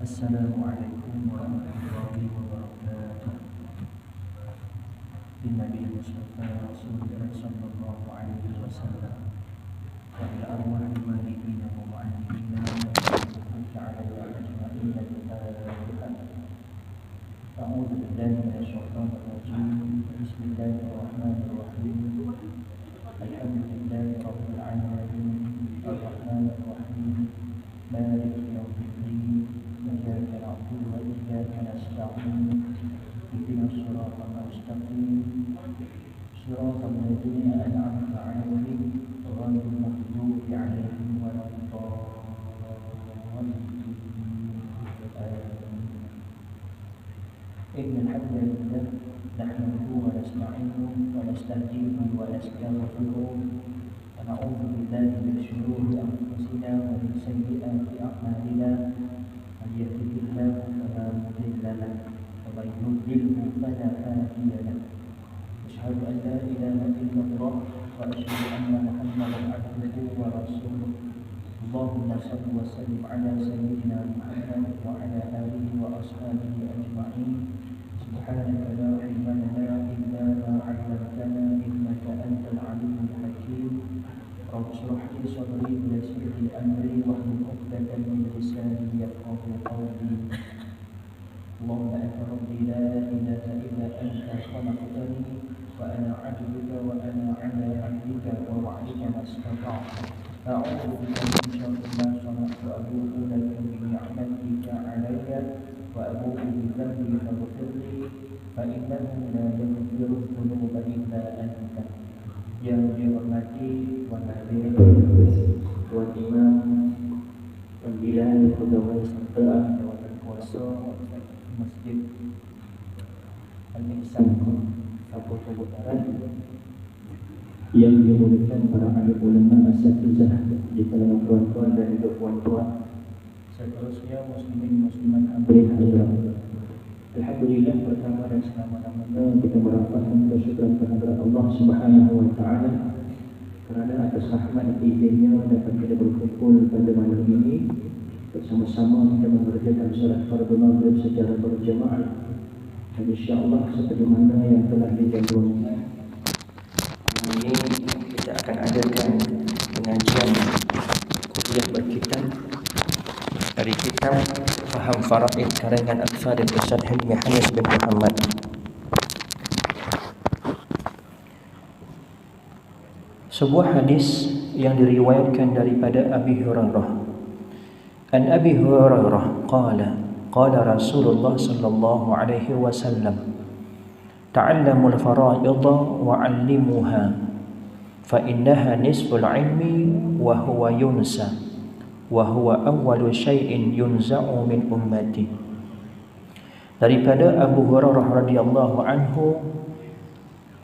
Assalamualaikum warahmatullahi wabarakatuh. Nabi Mustafa Rasulullah sallallahu alaihi wasallam wa ila arwahil walidina wa mu'allimina wa ta'ala ajma'in al-Fatihah. A'udzu billahi minasyaitonir rajim. Bismillahirrahmanirrahim. Alhamdulillahi rabbil alamin. Ar-rahmanir rahim. Maliki yaumiddin. Iyyaka na'budu wa iyyaka nasta'in. Ihdinas siratal mustaqim. Siratal ladzina an'amta 'alaihim ghairil maghdubi 'alaihim waladdallin. Innal hamdalillah nahmaduhu wa nasta'inuhu wa nasta'dinuhu wa nastaghfiruh wa na'udzu billahi min shururi anfusina wa min sayyiati a'malina. Man yahdihillahu fala mudilla lahu wa man yudlilhu fala hadiya lahu. Asyhadu an la ilaha illallah wa asyhadu anna Muhammadan 'abduhu wa rasuluh. Allahumma shalli wa sallim ala sayyidina Muhammad wa ala alihi wa ashabihi ajma'in. Subhanaka la ilma lana illa ma 'allamtana innaka antal 'alimul hakim. Rabbi shrah li sadri wa yassir li amri wahlul 'uqdatam min lisani yafqahu qawli. Allahumma anta rabbi la ilaha illa anta khalaqtani wa ana 'abduka wa ana 'ala 'ahdika wa wa'dika mastata'tu. A'udzu bika min syarri ma sana'tu. Abu'u laka bi ni'matika 'alayya wa abu'u bi dhanbi faghfir li fa innahu la yaghfiru dhunuba illa anta. Yang dihormati Tuan Hadir, Tuan Imam, Tuan Bilal, pegawai serta jawatan kuasa Masjid Al-Ihsan Kabupaten Utara, yang dimuliakan para alim ulama asatizah di kalangan tuan-tuan dan juga puan-puan, seterusnya muslimin muslimat hadirin hadirat. Alhamdulillah, pertama dan selama-lamanya kita merapatkan kesyukuran kehadirat Allah Subhanahu wa taala kerana atas rahmat dan izinnya dapat kita berkumpul pada malam ini bersama-sama kita mengerjakan solat fardu maghrib secara berjemaah. Dan insya-Allah seperti mana yang telah dijanjikan, ini kita akan adakan pengajian kuliah berkitab dari kitab Faham Faraid karangan Al-Fadhil Ustaz Hilmi Hanif bin Muhammad. Sebuah hadis yang diriwayatkan daripada Abi Hurairah. An Abi Hurairah qala Rasulullah sallallahu alaihi wasallam, ta'allamul fara'idha wa 'allimuha fa innaha nisful 'ilmi wa huwa yunsa wa huwa awwalu syai'in yunza'u min ummati. Daripada Abu Hurairah radhiyallahu anhu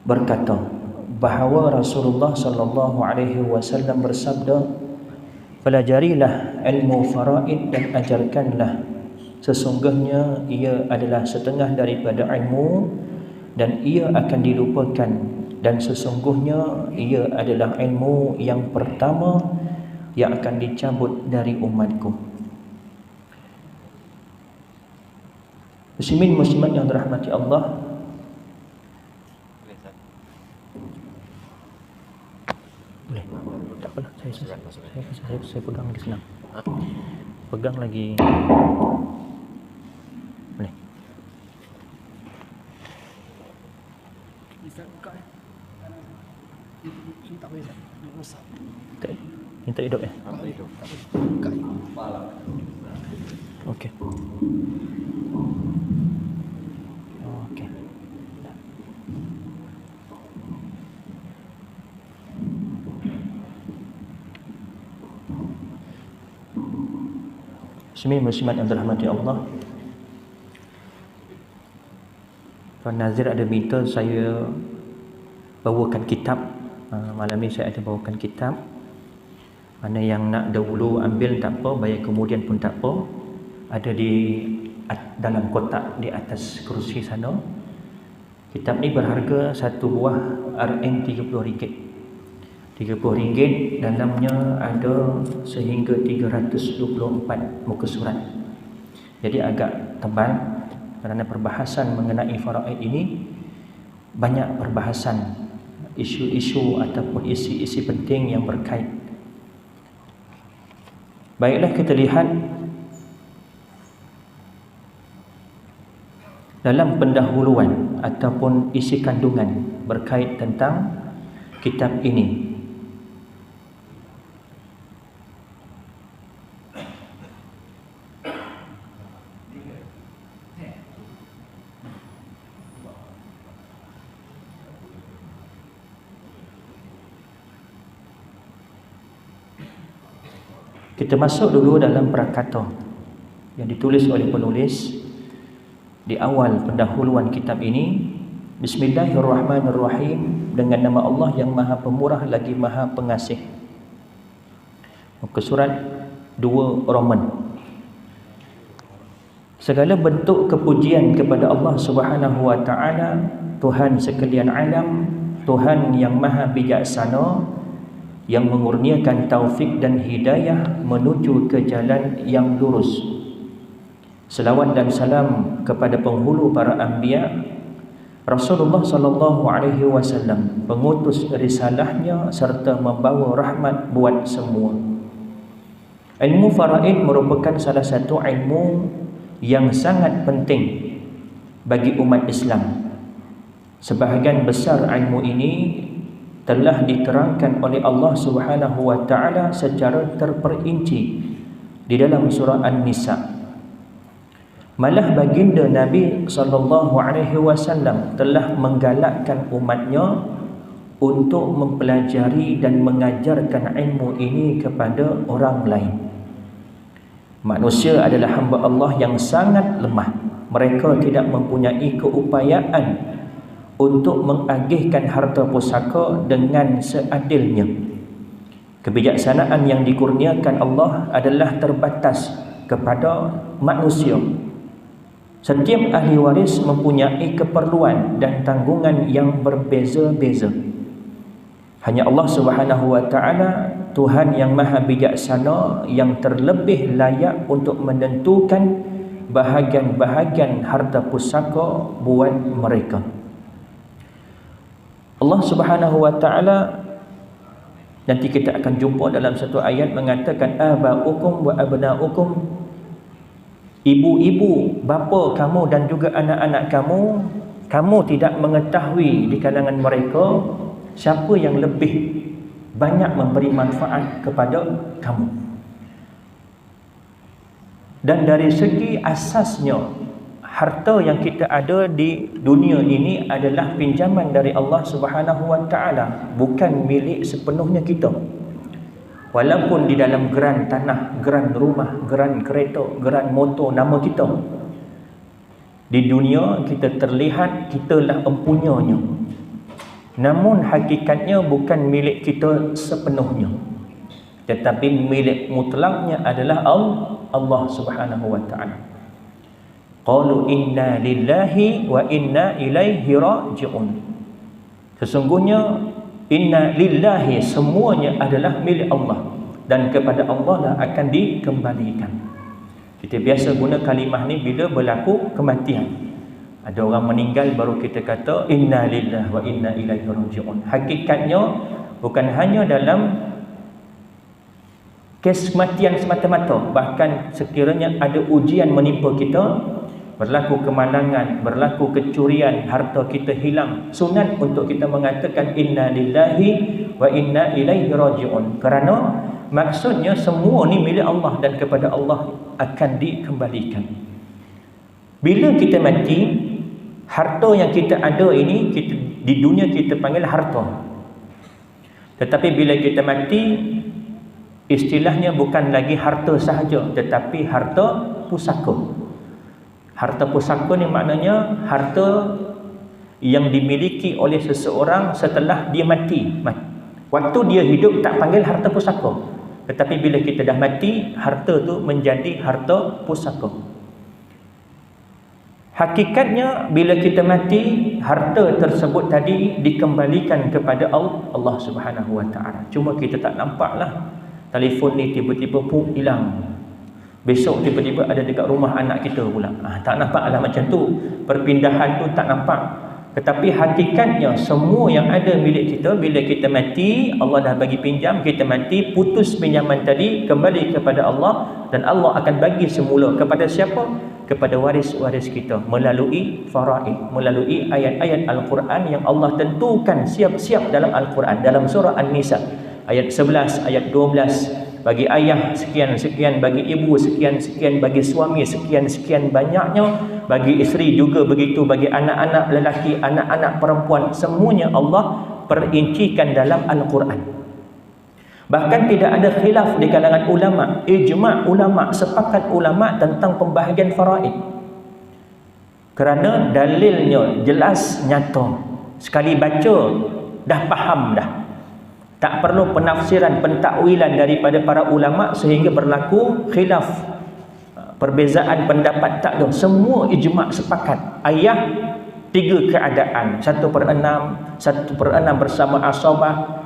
berkata bahawa Rasulullah sallallahu alaihi wasallam bersabda, pelajarilah ilmu faraid dan ajarkanlah, sesungguhnya ia adalah setengah daripada ilmu dan ia akan dilupakan, dan sesungguhnya ia adalah ilmu yang pertama yang akan dicabut dari umatku. Muslimin muslimat yang dirahmati Allah, boleh? Tak apalah, saya pegang lagi senang. Pegang lagi. Boleh. Minta hidup ya? Okey. Okey. Muslimin muslimat yang dirahmati Allah, Tuan Nazir ada minta saya bawakan kitab. Malam ni saya ada bawakan kitab. Mana yang nak dahulu ambil tak apa, bayar kemudian pun tak apa. Ada di dalam kotak di atas kerusi sana. Kitab ni berharga satu buah RM RM30. RM30, dalamnya ada sehingga 324 muka surat. Jadi agak tebal kerana perbahasan mengenai faraid ini banyak perbahasan isu-isu ataupun isi-isi penting yang berkait. Baiklah, kita lihat dalam pendahuluan ataupun isi kandungan berkait tentang kitab ini. Kita masuk dulu dalam prakata yang ditulis oleh penulis di awal pendahuluan kitab ini. Bismillahirrahmanirrahim, dengan nama Allah yang Maha Pemurah lagi Maha Pengasih. Muka surat 2 Roman. Segala bentuk kepujian kepada Allah Subhanahu wa taala, Tuhan sekalian alam, Tuhan yang Maha Bijaksana, yang mengurniakan taufik dan hidayah menuju ke jalan yang lurus. Selawat dan salam kepada penghulu para anbiya, Rasulullah sallallahu alaihi wasallam, pengutus risalahnya serta membawa rahmat buat semua. Ilmu faraid merupakan salah satu ilmu yang sangat penting bagi umat Islam. Sebahagian besar ilmu ini telah diterangkan oleh Allah Subhanahu wa taala secara terperinci di dalam surah An-Nisa. Malah baginda Nabi sallallahu alaihi wasallam telah menggalakkan umatnya untuk mempelajari dan mengajarkan ilmu ini kepada orang lain. Manusia adalah hamba Allah yang sangat lemah. Mereka tidak mempunyai keupayaan untuk mengagihkan harta pusaka dengan seadilnya. Kebijaksanaan yang dikurniakan Allah adalah terbatas kepada manusia. Setiap ahli waris mempunyai keperluan dan tanggungan yang berbeza-beza. Hanya Allah Subhanahu wa taala, Tuhan yang Maha Bijaksana, yang terlebih layak untuk menentukan bahagian-bahagian harta pusaka buat mereka. Allah Subhanahu wa taala, nanti kita akan jumpa dalam satu ayat mengatakan abaukum wa abnaukum, ibu-ibu, bapa kamu dan juga anak-anak kamu, kamu tidak mengetahui di kalangan mereka siapa yang lebih banyak memberi manfaat kepada kamu. Dan dari segi asasnya, harta yang kita ada di dunia ini adalah pinjaman dari Allah Subhanahu wa taala, bukan milik sepenuhnya kita. Walaupun di dalam geran tanah, geran rumah, geran kereta, geran motor nama kita, di dunia kita terlihat kitalah empunyanya, namun hakikatnya bukan milik kita sepenuhnya, tetapi milik mutlaknya adalah Allah Subhanahu wa taala. Qalu inna lillahi wa inna ilaihi raji'un. Sesungguhnya inna lillahi, semuanya adalah milik Allah dan kepada Allah lah akan dikembalikan. Kita biasa guna kalimah ni bila berlaku kematian. Ada orang meninggal baru kita kata inna lillahi wa inna ilaihi raji'un. Hakikatnya bukan hanya dalam kes kematian semata-mata, bahkan sekiranya ada ujian menimpa kita, berlaku kemalangan, berlaku kecurian, harta kita hilang, sunat untuk kita mengatakan inna lillahi wa inna ilaihi raji'un, kerana maksudnya semua ni milik Allah dan kepada Allah akan dikembalikan. Bila kita mati, harta yang kita ada ini, di dunia kita panggil harta, tetapi bila kita mati, istilahnya bukan lagi harta sahaja, tetapi harta pusaka. Harta pusaka ni maknanya harta yang dimiliki oleh seseorang setelah dia mati. Waktu dia hidup tak panggil harta pusaka, tetapi bila kita dah mati, harta tu menjadi harta pusaka. Hakikatnya bila kita mati, harta tersebut tadi dikembalikan kepada Allah Subhanahu wa taala. Cuma kita tak nampaklah. Telefon ni tiba-tiba pun hilang. Besok tiba-tiba ada dekat rumah anak kita pula. Tak nampaklah macam tu. Perpindahan tu tak nampak. Tetapi hakikatnya semua yang ada milik kita, bila kita mati, Allah dah bagi pinjam, kita mati, putus pinjaman tadi, kembali kepada Allah, dan Allah akan bagi semula kepada siapa? Kepada waris-waris kita melalui faraid, melalui ayat-ayat Al-Quran yang Allah tentukan siap-siap dalam Al-Quran. Dalam surah An-Nisa ayat 11, ayat 12, bagi ayah sekian-sekian, bagi ibu sekian-sekian, bagi suami sekian-sekian banyaknya, bagi isteri juga begitu, bagi anak-anak lelaki, anak-anak perempuan, semuanya Allah perincikan dalam Al-Quran. Bahkan tidak ada khilaf di kalangan ulama, ijma' ulama, sepakat ulama tentang pembahagian faraid. Kerana dalilnya jelas, nyata. Sekali baca dah faham dah. Tak perlu penafsiran, pentakwilan daripada para ulama sehingga berlaku khilaf, perbezaan pendapat, tak ada. Semua ijma' sepakat. Ayah 3 keadaan, 1/6, 1/6 bersama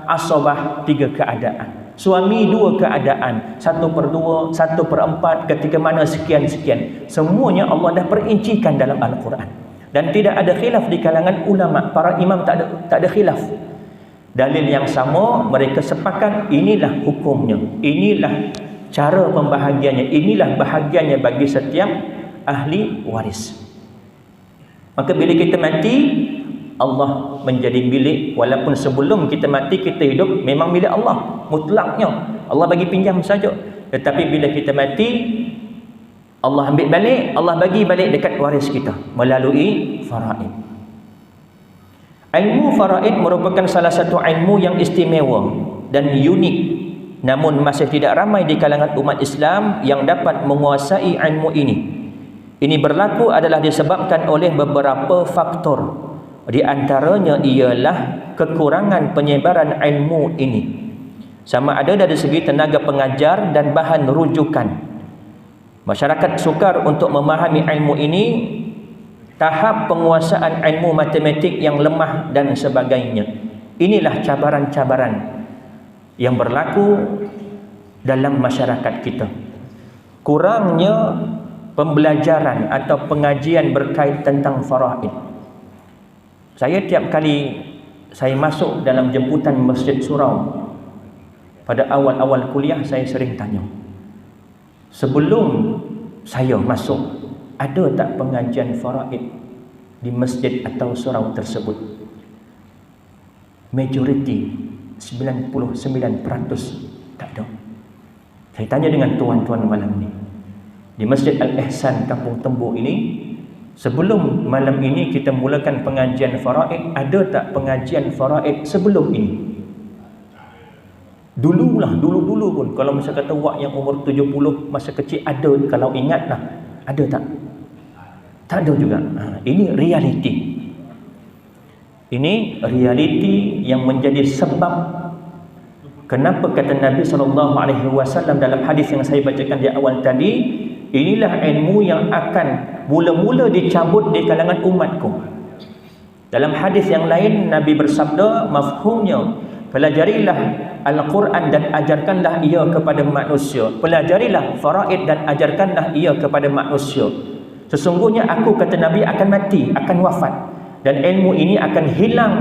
asabah 3 keadaan. Suami 2 keadaan, 1/2, 1/4, ketika mana sekian-sekian. Semuanya Allah dah perincikan dalam Al-Quran. Dan tidak ada khilaf di kalangan ulama, para imam tak ada khilaf. Dalil yang sama, mereka sepakat inilah hukumnya, inilah cara pembahagiannya, inilah bahagiannya bagi setiap ahli waris. Maka bila kita mati, Allah menjadi milik. Walaupun sebelum kita mati, kita hidup, memang milik Allah mutlaknya, Allah bagi pinjam saja. Tetapi bila kita mati, Allah ambil balik, Allah bagi balik dekat waris kita melalui faraid. Ilmu faraid merupakan salah satu ilmu yang istimewa dan unik, namun masih tidak ramai di kalangan umat Islam yang dapat menguasai ilmu ini. Ini berlaku adalah disebabkan oleh beberapa faktor. Di antaranya ialah kekurangan penyebaran ilmu ini, sama ada dari segi tenaga pengajar dan bahan rujukan. Masyarakat sukar untuk memahami ilmu ini, tahap penguasaan ilmu matematik yang lemah dan sebagainya. Inilah cabaran-cabaran yang berlaku dalam masyarakat kita. Kurangnya pembelajaran atau pengajian berkait tentang faraid. Saya tiap kali saya masuk dalam jemputan Masjid Surau, pada awal-awal kuliah saya sering tanya, sebelum saya masuk, ada tak pengajian faraid di masjid atau surau tersebut? Majoriti 99% tak ada. Saya tanya dengan tuan-tuan malam ni, di Masjid Al-Ihsan Kampung Tembuk ini, sebelum malam ini kita mulakan pengajian faraid, ada tak pengajian faraid sebelum ini? Dulu pun, kalau masa kata wak yang umur 70 masa kecil ada, kalau ingatlah, ada tak? Tak ada juga. Ini realiti. Ini realiti yang menjadi sebab kenapa kata Nabi SAW dalam hadis yang saya bacakan di awal tadi, inilah ilmu yang akan mula-mula dicabut di kalangan umatku. Dalam hadis yang lain Nabi bersabda, mafhumnya, pelajarilah Al-Quran dan ajarkanlah ia kepada manusia. Pelajarilah faraid dan ajarkanlah ia kepada manusia. Sesungguhnya aku, kata Nabi, akan mati, akan wafat, dan ilmu ini akan hilang.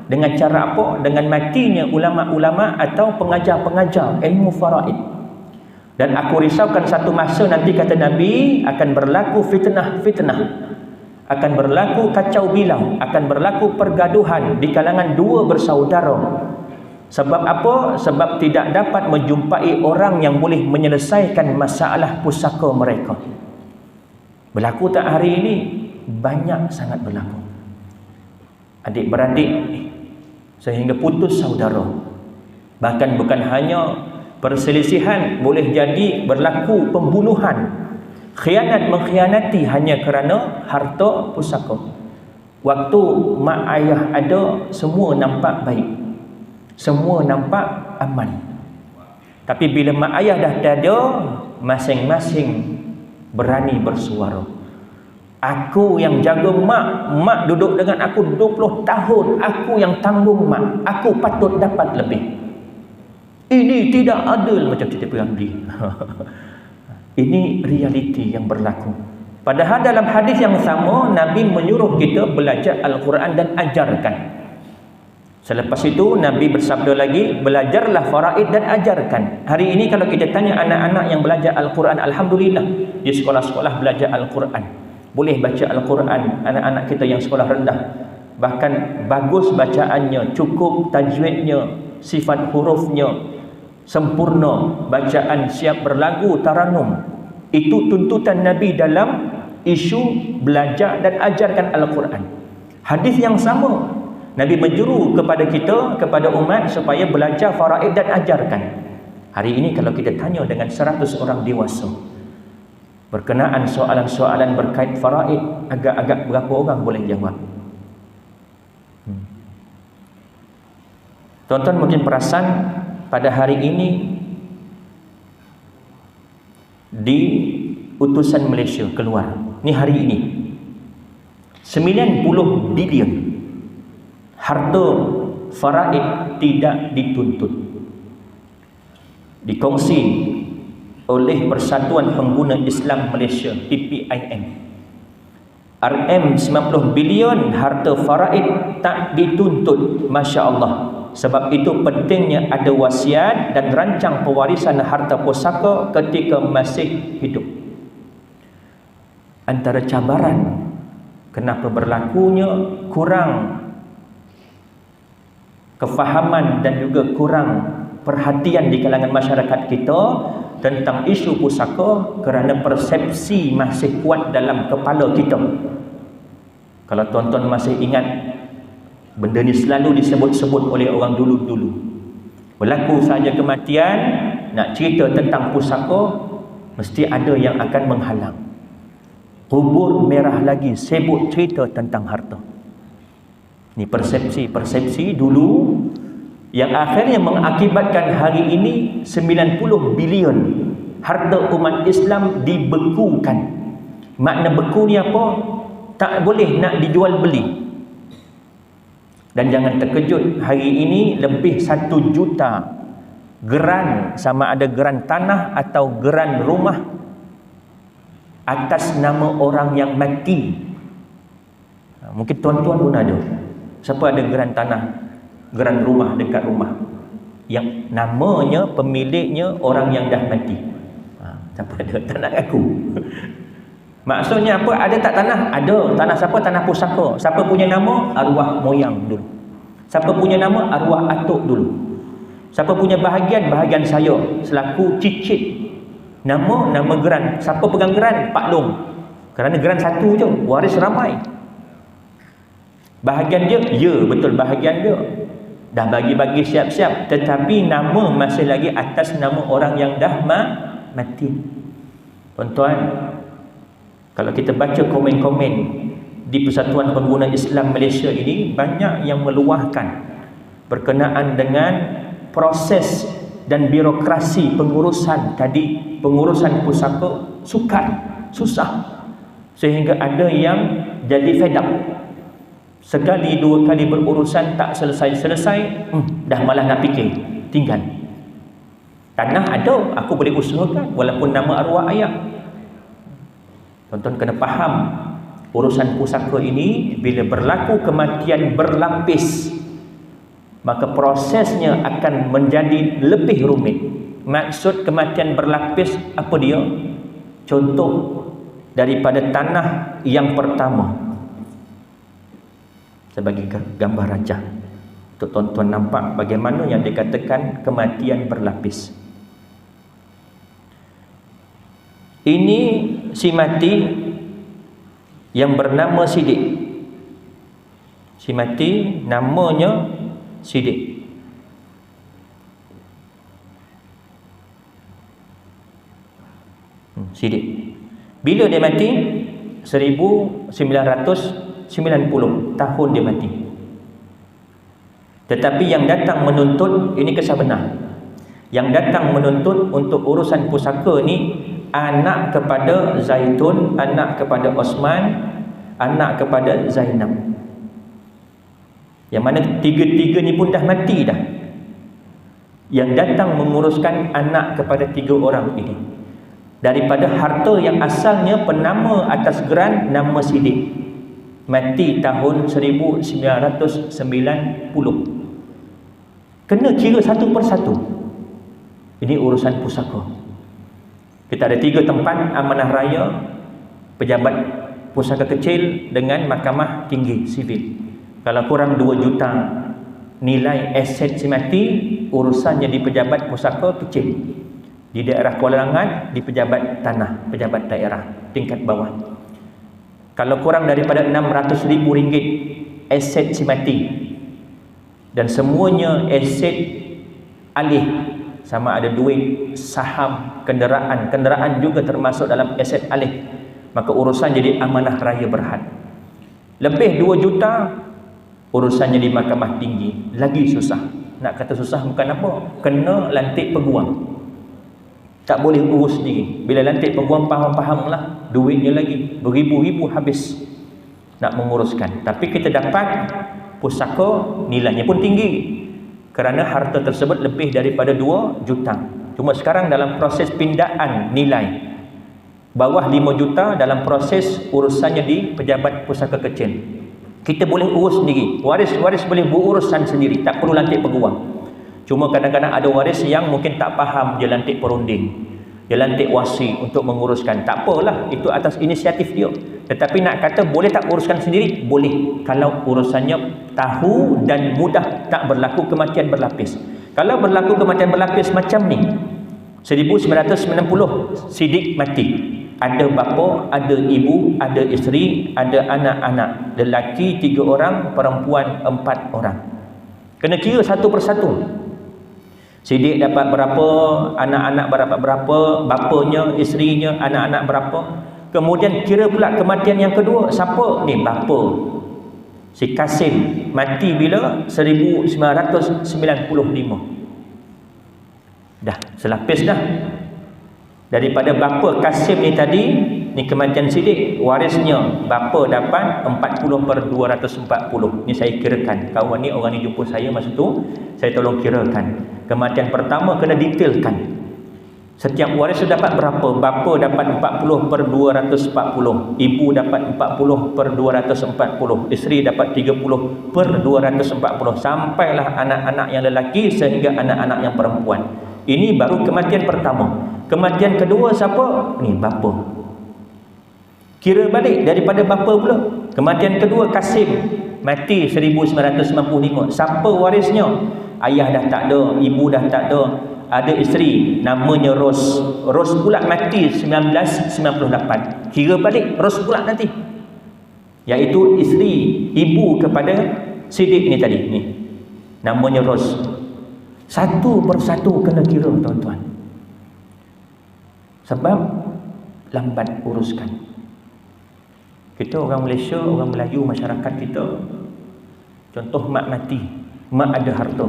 Dengan cara apa? Dengan matinya ulama-ulama atau pengajar-pengajar ilmu faraid. Dan aku risaukan satu masa nanti, kata Nabi, akan berlaku fitnah-fitnah, akan berlaku kacau bilau, akan berlaku pergaduhan di kalangan dua bersaudara. Sebab apa? Sebab tidak dapat menjumpai orang yang boleh menyelesaikan masalah pusaka mereka. Berlaku tak hari ini? Banyak sangat berlaku. Adik-beradik sehingga putus saudara. Bahkan bukan hanya perselisihan, boleh jadi berlaku pembunuhan, khianat mengkhianati hanya kerana harta pusaka. Waktu mak ayah ada, semua nampak baik, semua nampak aman. Tapi bila mak ayah dah tiada, masing-masing berani bersuara. Aku yang jaga mak, mak duduk dengan aku 20 tahun, aku yang tanggung mak, aku patut dapat lebih. Ini tidak adil, macam cerita Piramli. Ini realiti yang berlaku. Padahal dalam hadis yang sama, Nabi menyuruh kita belajar Al-Quran dan ajarkan. Selepas itu Nabi bersabda lagi, belajarlah faraid dan ajarkan. Hari ini kalau kita tanya anak-anak yang belajar Al-Quran, alhamdulillah di sekolah-sekolah belajar Al-Quran, boleh baca Al-Quran. Anak-anak kita yang sekolah rendah bahkan bagus bacaannya, cukup tajwidnya, sifat hurufnya sempurna, bacaan siap berlagu, taranum. Itu tuntutan Nabi dalam isu belajar dan ajarkan Al-Quran. Hadis yang sama, Nabi menjuru kepada kita, kepada umat supaya belajar faraid dan ajarkan. Hari ini kalau kita tanya dengan 100 orang dewasa berkenaan soalan-soalan berkait faraid, agak-agak berapa orang boleh jawab? Tuan-tuan mungkin perasan pada hari ini di utusan Malaysia keluar, ni hari ini 90 bilion harta faraid tidak dituntut, dikongsi oleh Persatuan Pengguna Islam Malaysia PPIM. RM90 bilion harta faraid tak dituntut. Masya Allah. Sebab itu pentingnya ada wasiat dan rancang pewarisan harta pusaka ketika masih hidup. Antara cabaran kenapa berlakunya kurang kefahaman dan juga kurang perhatian di kalangan masyarakat kita tentang isu pusaka kerana persepsi masih kuat dalam kepala kita. Kalau tuan-tuan masih ingat, benda ni selalu disebut-sebut oleh orang dulu-dulu. Berlaku saja kematian, nak cerita tentang pusaka, mesti ada yang akan menghalang. Kubur merah lagi, sibuk cerita tentang harta. Ini persepsi-persepsi dulu yang akhirnya mengakibatkan hari ini 90 bilion harta umat Islam dibekukan. Makna beku ni apa? Tak boleh nak dijual beli. Dan jangan terkejut, hari ini lebih 1 juta geran, sama ada geran tanah atau geran rumah atas nama orang yang mati. Mungkin tuan-tuan pun ada. Siapa ada geran tanah, geran rumah dekat rumah yang namanya, pemiliknya orang yang dah mati? Siapa ada? Tak nak aku. Maksudnya apa? Ada tak tanah? Ada. Tanah siapa? Tanah pusaka. Siapa punya nama? Arwah moyang dulu. Siapa punya nama? Arwah atuk dulu. Siapa punya bahagian? Bahagian saya selaku cicit. Nama geran. Siapa pegang geran? Pak Long. Kerana geran satu je, waris ramai. Bahagian dia? Ya, betul, bahagian dia. Dah bagi-bagi siap-siap, tetapi nama masih lagi atas nama orang yang dah mati. Tuan-tuan, kalau kita baca komen-komen di Persatuan Pengguna Islam Malaysia ini, banyak yang meluahkan berkenaan dengan proses dan birokrasi pengurusan tadi, pengurusan pusaka sukar, susah, sehingga ada yang jadi fed up. Sekali dua kali berurusan tak selesai-selesai, dah malah nak fikir, tinggal. Tanah ada, aku boleh usahakan walaupun nama arwah ayah. Tuan-tuan kena faham, urusan pusaka ini bila berlaku kematian berlapis, maka prosesnya akan menjadi lebih rumit. Maksud kematian berlapis apa dia? Contoh daripada tanah yang pertama, sebagai gambar raja untuk tuan-tuan nampak bagaimana yang dikatakan kematian berlapis. Ini si mati yang bernama Sidik. Si mati namanya Sidik. Sidik. Bila dia mati? 1990 tahun dia mati. Tetapi yang datang menuntut, ini kisah benar, yang datang menuntut untuk urusan pusaka ni anak kepada Zaitun, anak kepada Osman, anak kepada Zainab. Yang mana tiga-tiga ni pun dah mati dah. Yang datang menguruskan anak kepada 3 orang ini. daripada harta yang asalnya penama atas geran nama Siddiq. Mati tahun 1990. Kena kira satu persatu. Ini urusan pusaka. Kita ada 3 tempat amanah raya, pejabat pusaka kecil dengan mahkamah tinggi sivil. Kalau kurang 2 juta nilai aset si mati, urusannya di pejabat pusaka kecil. Di daerah Kuala Langat, di pejabat tanah, pejabat daerah tingkat bawah. Kalau kurang daripada RM600,000 aset si mati, dan semuanya aset alih, sama ada duit, saham, kenderaan juga termasuk dalam aset alih, maka urusan jadi amanah raya berhad. Lebih 2 juta, urusannya di mahkamah tinggi, lagi susah. Nak kata susah bukan apa, kena lantik peguam. Tak boleh urus sendiri. Bila lantik peguam, faham lah, duitnya lagi beribu-ribu habis nak menguruskan. Tapi kita dapat pusaka, nilainya pun tinggi kerana harta tersebut lebih daripada 2 juta. Cuma sekarang dalam proses pindaan nilai, bawah 5 juta dalam proses urusannya di pejabat pusaka kecil. Kita boleh urus sendiri, waris boleh berurusan sendiri, tak perlu lantik peguam. Cuma kadang-kadang ada waris yang mungkin tak faham, dia lantik perunding, dia lantik wasi untuk menguruskan. Tak apalah, itu atas inisiatif dia. Tetapi nak kata boleh tak uruskan sendiri? Boleh, kalau urusannya tahu dan mudah, tak berlaku kematian berlapis. Kalau berlaku kematian berlapis macam ni, 1990 Siddiq mati, ada bapa, ada ibu, ada isteri, ada anak-anak, lelaki 3 orang, perempuan 4 orang. Kena kira satu persatu. Siddiq dapat berapa, anak-anak berapa, bapanya, isterinya, anak-anak berapa. Kemudian kira pula kematian yang kedua, siapa ni? Bapa si Kasim mati bila? 1995. Dah selapis dah. Daripada bapa Kasim ni tadi, ni kematian Siddiq, warisnya bapa dapat 40/240. Ni saya kirakan. Kawan ni, orang ni jumpa saya masa tu, saya tolong kirakan. Kematian pertama kena detailkan. Setiap waris dapat berapa? Bapa dapat 40/240, ibu dapat 40/240, isteri dapat 30/240, sampailah anak-anak yang lelaki sehingga anak-anak yang perempuan. Ini baru kematian pertama. Kematian kedua siapa? Ni bapa. Kira balik daripada bapa pula. Kematian kedua Kasim mati 1995. Siapa warisnya? Ayah dah tak ada, ibu dah tak ada, ada isteri namanya Ros. Ros pula mati 1998. Kira balik Ros pula nanti, iaitu isteri, ibu kepada Siddiq ni tadi ni, namanya Ros. Satu persatu kena kira, tuan-tuan. Sebab lambat uruskan. Kita orang Malaysia, orang Melayu, masyarakat kita, contoh mak mati, mak ada harta,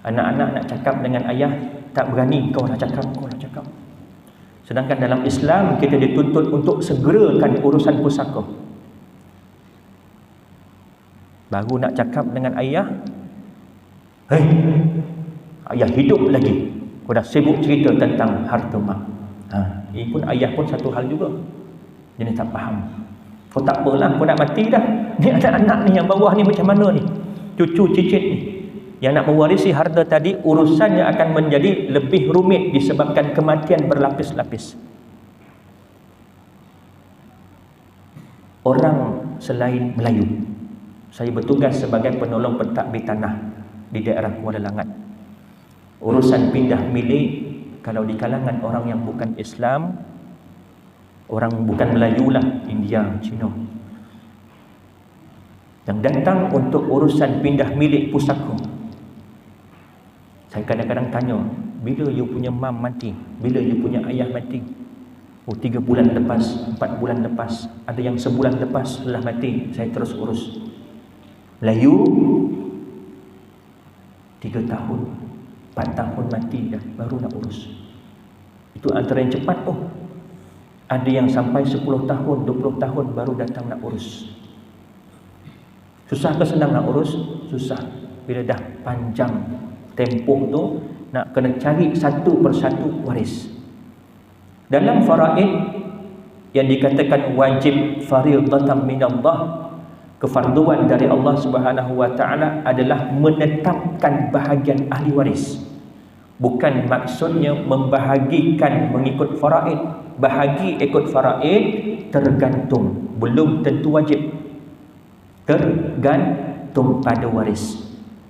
anak-anak nak cakap dengan ayah, tak berani, kau nak cakap. Sedangkan dalam Islam kita dituntut untuk segerakan urusan pusaka. Baru nak cakap dengan ayah, hei, ayah hidup lagi, kau dah sibuk cerita tentang harta mak. Ini pun ayah pun satu hal juga, jadi tak faham. Kau tak apalah, kau nak mati dah, ni ada anak ni yang bawah ni macam mana ni, cucu cicit ni yang nak mewarisi harta tadi, urusannya akan menjadi lebih rumit disebabkan kematian berlapis-lapis. Orang selain Melayu, saya bertugas sebagai penolong pentadbir tanah di daerah Kuala Langat. Urusan pindah milik, kalau di kalangan orang yang bukan Islam, orang bukan Melayu lah, India, Cina, yang datang untuk urusan pindah milik pusaka, saya kadang-kadang tanya, bila you punya mam mati, bila you punya ayah mati? 3 bulan lepas, 4 bulan lepas, ada yang sebulan lepas telah mati, saya terus urus. Melayu 3 tahun, 4 tahun mati dah, baru nak urus. Itu antara yang cepat tu. Ada yang sampai 10 tahun, 20 tahun baru datang nak urus. Susah ke senang nak urus? Susah. Bila dah panjang tempoh tu, nak kena cari satu persatu waris. Dalam faraid yang dikatakan wajib fardatan minallah, kefarduan dari Allah Subhanahu wa taala adalah menetapkan bahagian ahli waris. Bukan maksudnya membahagikan mengikut faraid. Bahagi ikut faraid tergantung, belum tentu wajib. Tergantung pada waris.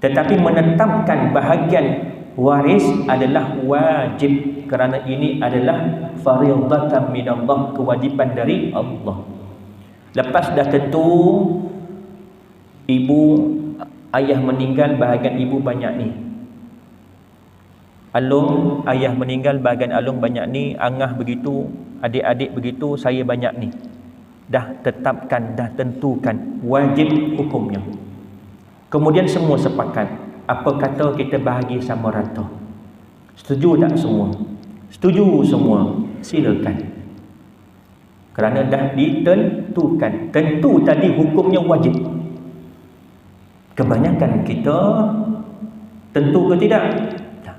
Tetapi menetapkan bahagian waris adalah wajib, kerana ini adalah fardatan minallah, kewajiban dari Allah. Lepas dah tentu ibu, ayah meninggal, bahagian ibu banyak ni. Alung, ayah meninggal, bahagian alung banyak ni. Angah begitu, adik-adik begitu, saya banyak ni. Dah tetapkan, dah tentukan, wajib hukumnya. Kemudian semua sepakat, apa kata kita bahagi sama rata? Setuju tak semua? Setuju semua, silakan. Kerana dah ditentukan. Tentu tadi hukumnya wajib. Kebanyakan kita tentu ke tidak? Tak.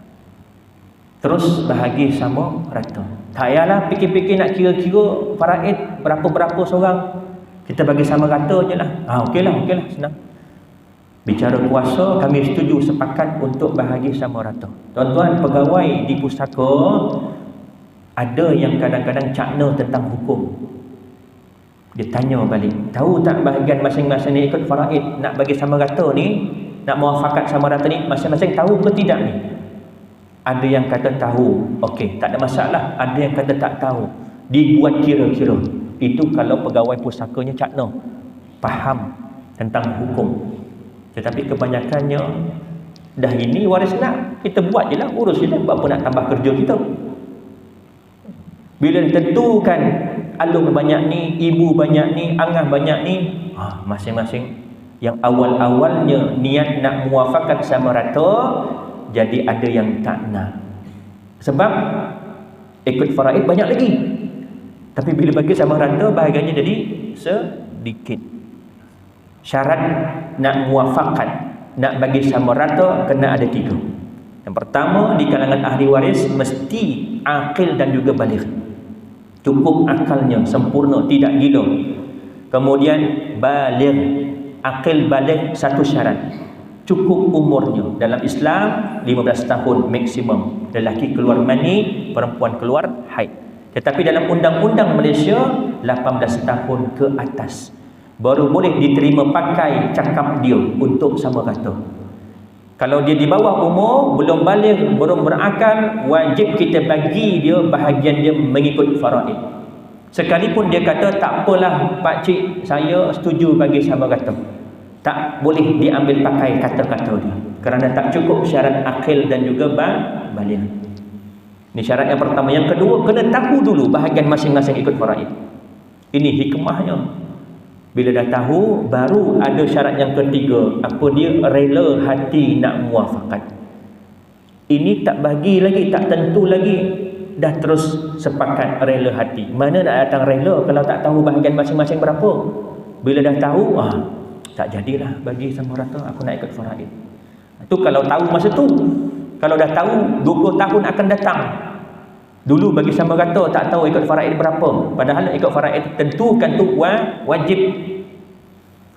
Terus bahagi sama rata. Tak payahlah fikir-fikir nak kira-kira faraid berapa-berapa seorang. Kita bagi sama rata je lah. Okeylah, senang. Bicara kuasa, kami setuju sepakat untuk bahagi sama rata. Tuan-tuan, pegawai di pusaka ada yang kadang-kadang cakna tentang hukum. Dia tanya balik, tahu tak bahagian masing-masing ni ikut faraid nak bagi sama rata ni, nak muafakat sama rata ni, masing-masing tahu ke tidak ni? Ada yang kata tahu, okey, tak ada masalah. Ada yang kata tak tahu, dibuat kira-kira. Itu kalau pegawai pusakanya cakna, faham tentang hukum. Tetapi kebanyakannya dah ini waris nak, kita buat je lah, urus je lah, buat apa nak tambah kerja kita. Bila ditentukan alung banyak ni, ibu banyak ni, angah banyak ni, masing-masing yang awal-awalnya niat nak muafakat sama rata, jadi ada yang tak nak. Sebab ikut faraid banyak lagi, tapi bila bagi sama rata bahagiannya jadi sedikit. Syarat nak muafakat, nak bagi sama rata, kena ada 3. Yang pertama, di kalangan ahli waris mesti akil dan juga baligh. Cukup akalnya, sempurna, tidak gila. Kemudian baligh, akil baligh satu syarat. Cukup umurnya. Dalam Islam 15 tahun maksimum. Lelaki keluar mani, perempuan keluar haid. Tetapi dalam undang-undang Malaysia 18 tahun ke atas baru boleh diterima pakai cakap dia untuk sama rata. Kalau dia di bawah umur, belum baligh, belum berakal, wajib kita bagi dia bahagian dia mengikut faraid. Sekalipun dia kata tak apalah pak cik, saya setuju bagi sama rata, tak boleh diambil pakai kata-kata dia, kerana tak cukup syarat akil dan juga baligh. Ini syarat yang pertama. Yang kedua, kena tahu dulu bahagian masing-masing ikut faraid. Ini hikmahnya. Bila dah tahu, baru ada syarat yang ketiga. Apa dia? Rela hati nak muafakat. Ini tak bagi lagi, tak tentu lagi, dah terus sepakat rela hati. Mana nak datang rela kalau tak tahu bahagian masing-masing berapa? Bila dah tahu, tak jadilah bagi sama rata, aku nak ikut faraid. Itu kalau tahu masa tu. Kalau dah tahu 20 tahun akan datang, dulu bagi sama rata, tak tahu ikut faraid berapa. Padahal ikut faraid tentukan tu wajib.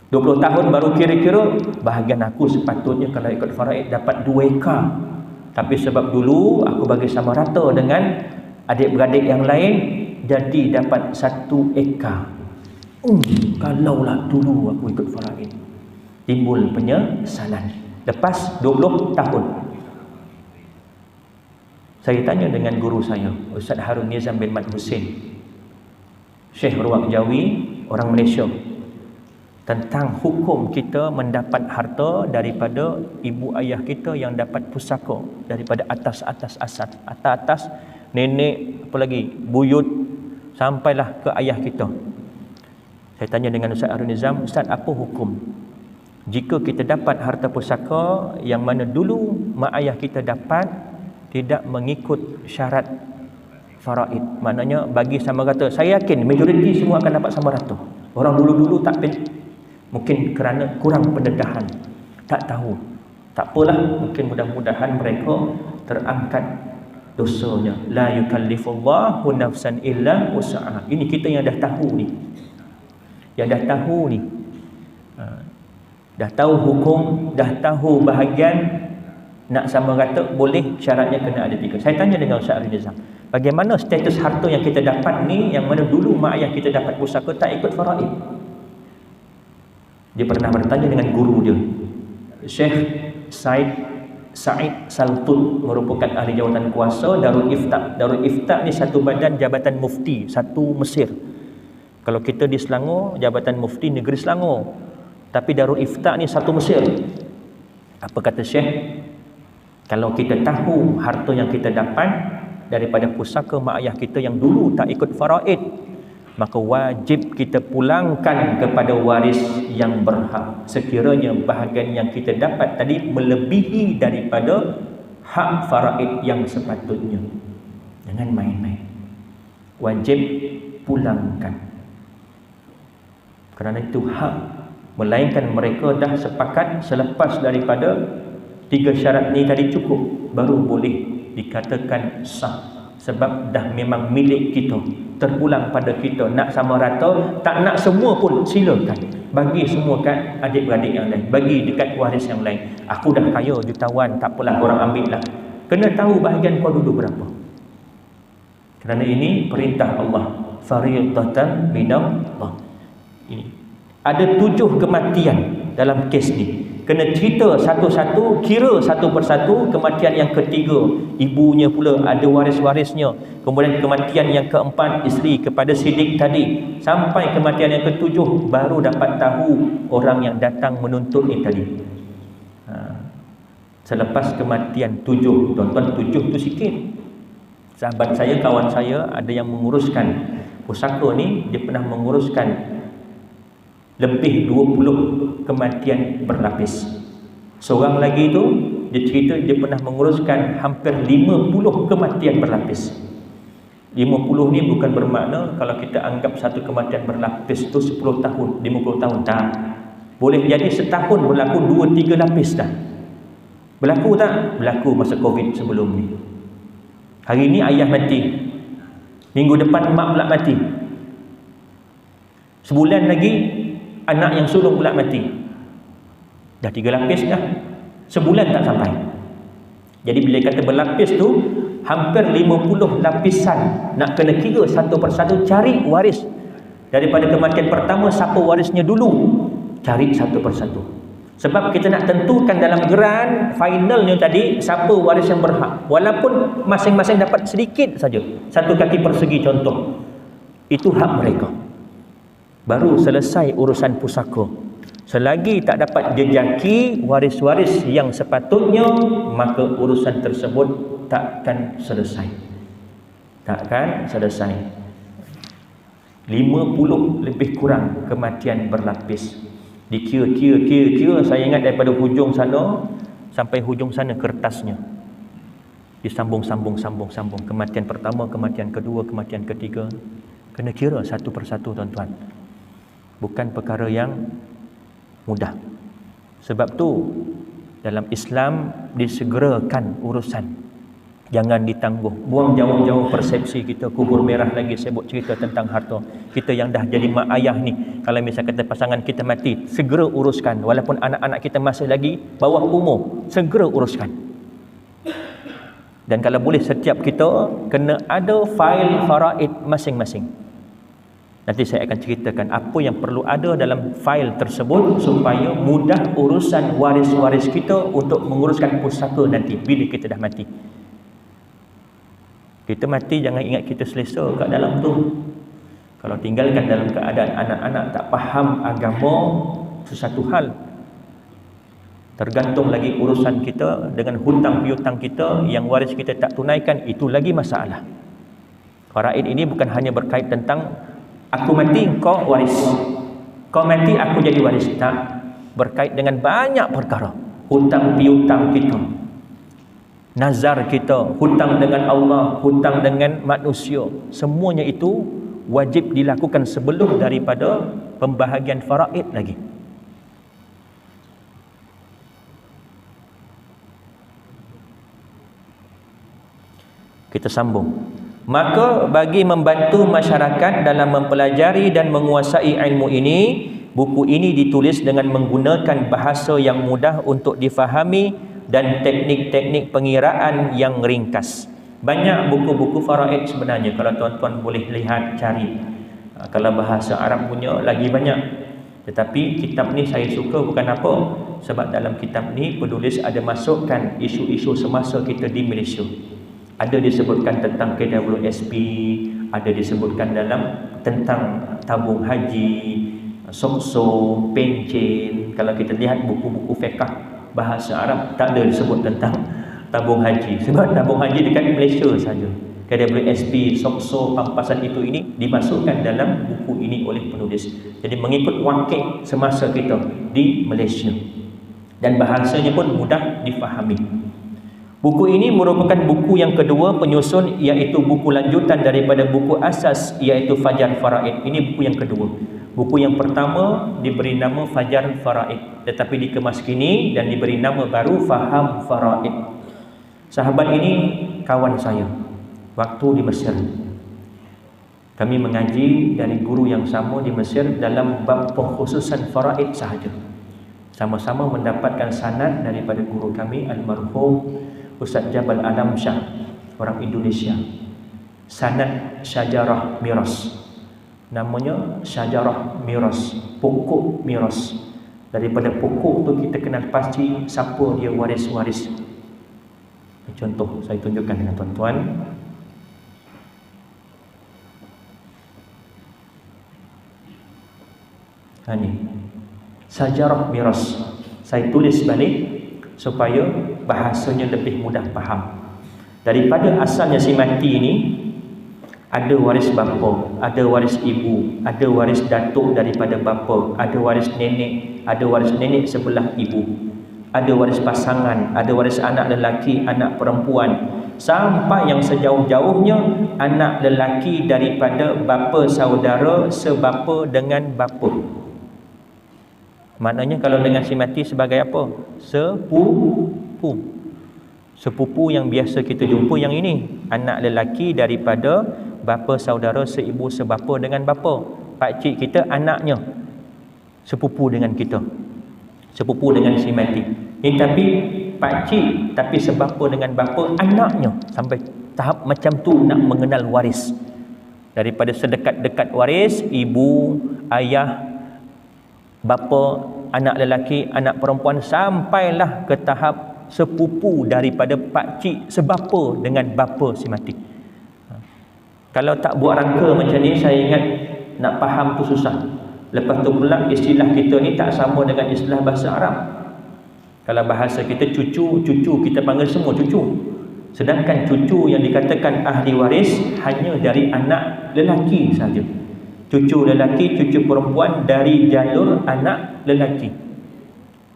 20 tahun baru kira-kira, bahagian aku sepatutnya kalau ikut faraid dapat 2 ekar. Tapi sebab dulu aku bagi sama rata dengan adik-beradik yang lain, jadi dapat 1 ekar. Kalaulah dulu aku ikut faraid. Timbul penyesalan. Lepas 20 tahun. Saya tanya dengan guru saya, Ustaz Harun Nizam bin Mat Hussein, Syekh Ruwaq Jawi, orang Malaysia, tentang hukum kita mendapat harta daripada ibu ayah kita yang dapat pusaka daripada atas nenek, apa lagi, buyut, sampailah ke ayah kita. Saya tanya dengan Ustaz Harun Nizam, Ustaz, apa hukum jika kita dapat harta pusaka yang mana dulu mak ayah kita dapat tidak mengikut syarat faraid? Maknanya bagi sama rata. Saya yakin majoriti semua akan dapat sama rata. Orang dulu-dulu tak, mungkin kerana kurang pendedahan, tak tahu. Tak apalah, mungkin mudah-mudahan mereka terangkat dosanya. La yukallifullahu nafsan illa wus'aha. Ini kita yang dah tahu ni. Yang dah tahu ni. Dah tahu hukum, dah tahu bahagian nak sama rata boleh, syaratnya kena ada 3. Saya tanya dengan Ustaz Rizal, bagaimana status harta yang kita dapat ni, yang mana dulu mak ayah kita dapat pusaka tak ikut faraid? Dia pernah bertanya dengan guru dia, Syekh Said Saltut, merupakan ahli jawatan kuasa Darul Ifta. Darul Ifta ni satu badan jabatan mufti satu Mesir. Kalau kita di Selangor, jabatan mufti negeri Selangor, tapi Darul Ifta ni satu Mesir. Apa kata Syekh? Kalau kita tahu harta yang kita dapat daripada pusaka mak ayah kita yang dulu tak ikut faraid, maka wajib kita pulangkan kepada waris yang berhak, sekiranya bahagian yang kita dapat tadi melebihi daripada hak faraid yang sepatutnya. Jangan main-main, wajib pulangkan, kerana itu hak. Melainkan mereka dah sepakat selepas daripada 3 syarat ni tadi cukup, baru boleh dikatakan sah. Sebab dah memang milik kita, terpulang pada kita. Nak sama rata, tak nak semua pun silakan, bagi semua kat adik-beradik yang lain, bagi dekat waris yang lain. Aku dah kaya jutawan, tak apalah, korang ambil lah. Kena tahu bahagian kau dulu berapa, kerana ini perintah Allah, fariidatan minallah. Ini ada 7 kematian dalam kes ni. Kena cerita satu-satu, kira satu persatu. Kematian yang ketiga, ibunya pula ada waris-warisnya. Kemudian kematian yang keempat, isteri kepada sidik tadi. Sampai kematian yang ketujuh, baru dapat tahu orang yang datang menuntut ni tadi. Selepas kematian 7, tuan-tuan, 7 tu sikit. Sahabat saya, kawan saya, ada yang menguruskan pusaka ni. Dia pernah menguruskan lebih 20 kematian berlapis. Seorang lagi tu, dia cerita dia pernah menguruskan hampir 50 kematian berlapis. 50 ni bukan bermakna kalau kita anggap satu kematian berlapis tu 10 tahun, 50 tahun, tak. Boleh jadi setahun berlaku 2-3 lapis dah. Berlaku tak? Berlaku masa Covid sebelum ni. Hari ni ayah mati, minggu depan mak pula mati, sebulan lagi anak yang sulung pula mati. Dah 3 lapis dah, sebulan tak sampai. Jadi bila kata berlapis tu, hampir 50 lapisan. Nak kena kira satu persatu, cari waris. Daripada kematian pertama, siapa warisnya dulu, cari satu persatu. Sebab kita nak tentukan dalam geran finalnya tadi, siapa waris yang berhak. Walaupun masing-masing dapat sedikit saja, 1 kaki persegi contoh, itu hak mereka. Baru selesai urusan pusaka. Selagi tak dapat jejaki waris-waris yang sepatutnya, maka urusan tersebut takkan selesai. Takkan selesai. 50 lebih kurang kematian berlapis. Dikira, saya ingat daripada hujung sana sampai hujung sana kertasnya. Disambung. Kematian pertama, kematian kedua, kematian ketiga. Kena kira satu persatu, tuan-tuan. Bukan perkara yang mudah. Sebab tu dalam Islam disegerakan urusan, jangan ditangguh. Buang jauh-jauh persepsi kita. Kubur merah lagi sebut cerita tentang harta. Kita yang dah jadi mak ayah ni, kalau misal kata pasangan kita mati, segera uruskan. Walaupun anak-anak kita masih lagi bawah umur, segera uruskan. Dan kalau boleh, setiap kita kena ada fail faraid masing-masing. Nanti saya akan ceritakan apa yang perlu ada dalam fail tersebut supaya mudah urusan waris-waris kita untuk menguruskan pusaka nanti bila kita dah mati. Kita mati jangan ingat kita selesa kat dalam tu. Kalau tinggalkan dalam keadaan anak-anak tak faham agama, sesuatu hal. Tergantung lagi urusan kita dengan hutang piutang kita yang waris kita tak tunaikan, itu lagi masalah. Faraid ini bukan hanya berkait tentang aku mati kau waris, kau mati aku jadi waris. Tak, berkait dengan banyak perkara. Hutang piutang kita, nazar kita, hutang dengan Allah, hutang dengan manusia, semuanya itu wajib dilakukan sebelum daripada pembahagian faraid lagi. Kita sambung. Maka bagi membantu masyarakat dalam mempelajari dan menguasai ilmu ini, buku ini ditulis dengan menggunakan bahasa yang mudah untuk difahami dan teknik-teknik pengiraan yang ringkas. Banyak buku-buku faraid sebenarnya, kalau tuan-tuan boleh lihat, cari. Kalau bahasa Arab punya lagi banyak. Tetapi kitab ni saya suka bukan apa, sebab dalam kitab ni penulis ada masukkan isu-isu semasa kita di Malaysia. Ada disebutkan tentang KWSP, ada disebutkan dalam tentang tabung haji, sokso, pencen. Kalau kita lihat buku-buku fiqh bahasa Arab, tak ada disebut tentang tabung haji, sebab tabung haji dekat Malaysia saja. KWSP, sokso, pampasan itu ini dimasukkan dalam buku ini oleh penulis. Jadi mengikut wakil semasa kita di Malaysia, dan bahasanya pun mudah difahami. Buku ini merupakan buku yang kedua penyusun, iaitu buku lanjutan daripada buku asas, iaitu Fajar Faraid. Ini buku yang kedua. Buku yang pertama diberi nama Fajar Faraid, tetapi dikemas kini dan diberi nama baru Faham Faraid. Sahabat ini kawan saya waktu di Mesir. Kami mengaji dari guru yang sama di Mesir dalam bab pengkhususan faraid sahaja. Sama-sama mendapatkan sanad daripada guru kami almarhum Ustaz Jabal Alam Shah, orang Indonesia. Sanad Syajarah Miras. Namanya Syajarah Miras, pokok miras. Daripada pokok tu kita kenal pasti siapa dia waris-waris. Contoh saya tunjukkan dengan tuan-tuan. Ini Syajarah Miras. Saya tulis balik supaya bahasanya lebih mudah faham. Daripada asalnya si mati ini, ada waris bapa, ada waris ibu, ada waris datuk daripada bapa, ada waris nenek, ada waris nenek sebelah ibu, ada waris pasangan, ada waris anak lelaki, anak perempuan, sampai yang sejauh-jauhnya anak lelaki daripada bapa saudara sebapa dengan bapa. Maknanya kalau dengan si mati sebagai apa? Sepupu. Sepupu yang biasa kita jumpa yang ini, anak lelaki daripada bapa saudara seibu sebapa dengan bapa. Pak cik kita anaknya sepupu dengan kita, sepupu dengan si mati. Tapi pak cik tapi sebapa dengan bapa anaknya, sampai tahap macam tu nak mengenal waris. Daripada sedekat-dekat waris, ibu, ayah, bapa, anak lelaki, anak perempuan, sampailah ke tahap sepupu daripada pak cik sebapa dengan bapa si mati. Kalau tak buat rangka macam ni, saya ingat nak faham tu susah. Lepas tu pula istilah kita ni tak sama dengan istilah bahasa Arab. Kalau bahasa kita cucu, kita panggil semua cucu. Sedangkan cucu yang dikatakan ahli waris hanya dari anak lelaki saja. Cucu lelaki, cucu perempuan dari jalur anak lelaki.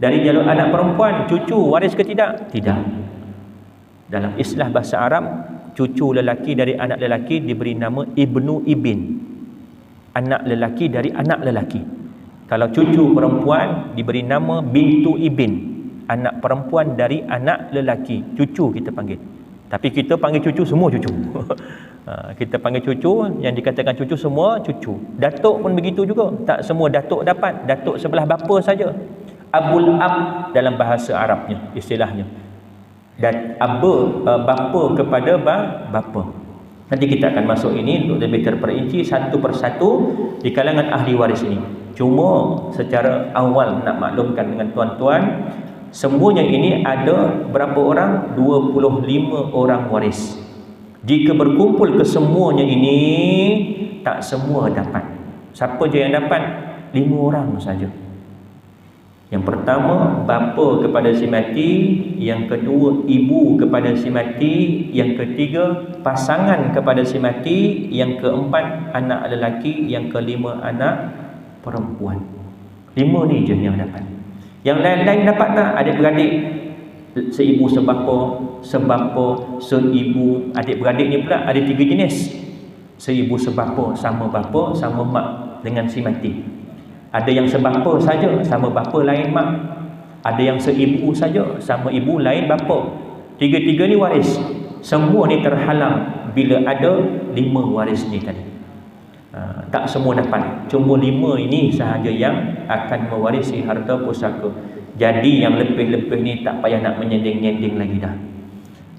Dari jalur anak perempuan, cucu waris ke tidak? Tidak. Dalam istilah bahasa Arab, cucu lelaki dari anak lelaki diberi nama ibnu ibin. Anak lelaki dari anak lelaki. Kalau cucu perempuan diberi nama bintu ibin. Anak perempuan dari anak lelaki. Cucu kita panggil. Tapi kita panggil cucu semua cucu. Kita panggil cucu, yang dikatakan cucu semua cucu. Datuk pun begitu juga. Tak semua datuk dapat. Datuk sebelah bapa saja. Abul ab dalam bahasa Arabnya istilahnya. Dan bapa kepada bapa. Nanti kita akan masuk ini untuk lebih terperinci satu persatu di kalangan ahli waris ini. Cuma secara awal nak maklumkan dengan tuan-tuan, semuanya ini ada berapa orang? 25 orang waris. Jika berkumpul kesemuanya ini, tak semua dapat. Siapa je yang dapat? 5 orang saja. Yang pertama, bapa kepada si mati. Yang kedua, ibu kepada si mati. Yang ketiga, pasangan kepada si mati. Yang keempat, anak lelaki. Yang kelima, anak perempuan. 5 ni je yang dapat. Yang lain-lain dapat tak? Adik-beradik, seibu sebapa, seibu. Adik-beradik ni pula ada 3 jenis. Seibu sebapa, sama bapa, sama mak dengan si mati. Ada yang sebapa saja, sama bapa lain mak. Ada yang seibu saja, sama ibu lain bapa. 3-3 ni waris. Semua ni terhalang bila ada 5 waris ni tadi. Tak semua dapat. Cuma 5 ini sahaja yang akan mewarisi harta pusaka. Jadi yang lebih-lebih ni tak payah nak menyending-nyending lagi dah.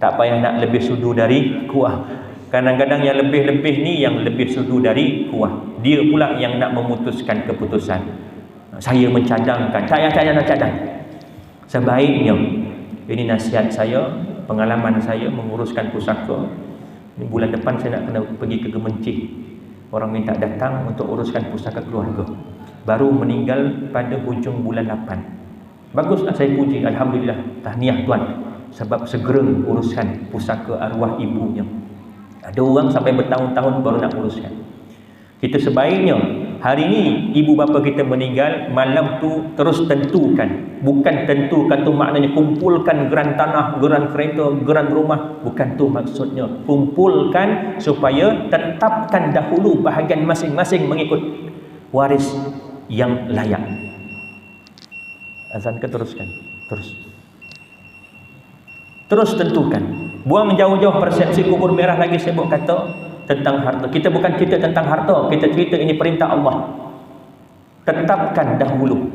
Tak payah nak lebih sudu dari kuah. Kadang-kadang yang lebih-lebih ni yang lebih sudu dari kuah. Dia pula yang nak memutuskan keputusan. Saya mencadangkan. Tak payah nak cadang. Sebaiknya, ini nasihat saya, pengalaman saya menguruskan pusaka. Ini bulan depan saya nak kena pergi ke Gemencih. Orang minta datang untuk uruskan pusaka keluarga. Baru meninggal pada hujung bulan 8. Baguslah, saya puji. Alhamdulillah. Tahniah tuan. Sebab segera uruskan pusaka arwah ibunya. Ada orang sampai bertahun-tahun baru nak uruskan. Kita sebaiknya hari ini ibu bapa kita meninggal, malam tu terus tentukan. Bukan tentukan tu maknanya kumpulkan geran tanah, geran kereta, geran rumah. Bukan tu maksudnya. Kumpulkan supaya tetapkan dahulu bahagian masing-masing mengikut waris yang layak. Azan ke teruskan? Terus tentukan. Buang jauh-jauh persepsi kubur merah lagi sibuk kata tentang harta. Kita bukan cerita tentang harta, kita cerita ini perintah Allah. Tetapkan dahulu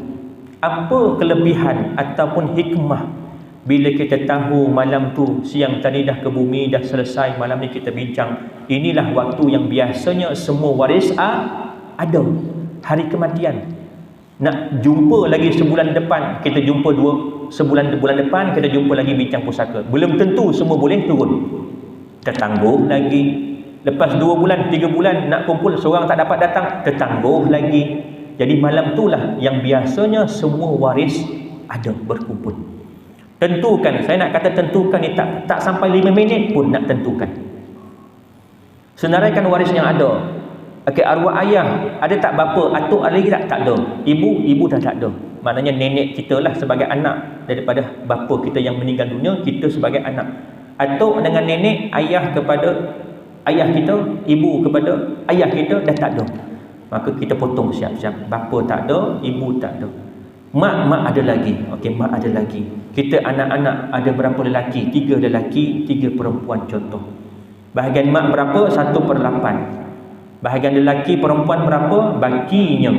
apa kelebihan ataupun hikmah bila kita tahu malam tu, siang tadi dah ke bumi, dah selesai, malam ni kita bincang. Inilah waktu yang biasanya semua waris ada. Hari kematian. Nak jumpa lagi sebulan depan, kita jumpa bulan depan kita jumpa lagi bincang pusaka. Belum tentu semua boleh turun. Tertangguh lagi. Lepas 2 bulan, 3 bulan nak kumpul, seorang tak dapat datang, tertangguh lagi. Jadi malam itulah yang biasanya semua waris ada berkumpul. Tentukan, saya nak kata tentukan ni tak sampai 5 minit pun nak tentukan. Senaraikan waris yang ada. Okey, arwah ayah ada tak bapa? Atuk ada lagi tak? Tak ada. Ibu dah tak ada. Maknanya nenek kita lah sebagai anak daripada bapa kita yang meninggal dunia, kita sebagai anak. Atuk dengan nenek, ayah kepada ayah kita, ibu kepada ayah kita dah tak ada. Maka kita potong siap-siap. Bapa tak ada, ibu tak ada. Mak ada lagi. Okey, mak ada lagi. Kita anak-anak ada berapa lelaki? 3 lelaki, 3 perempuan contoh. Bahagian mak berapa? 1/8. Bahagian lelaki perempuan berapa? Bakinya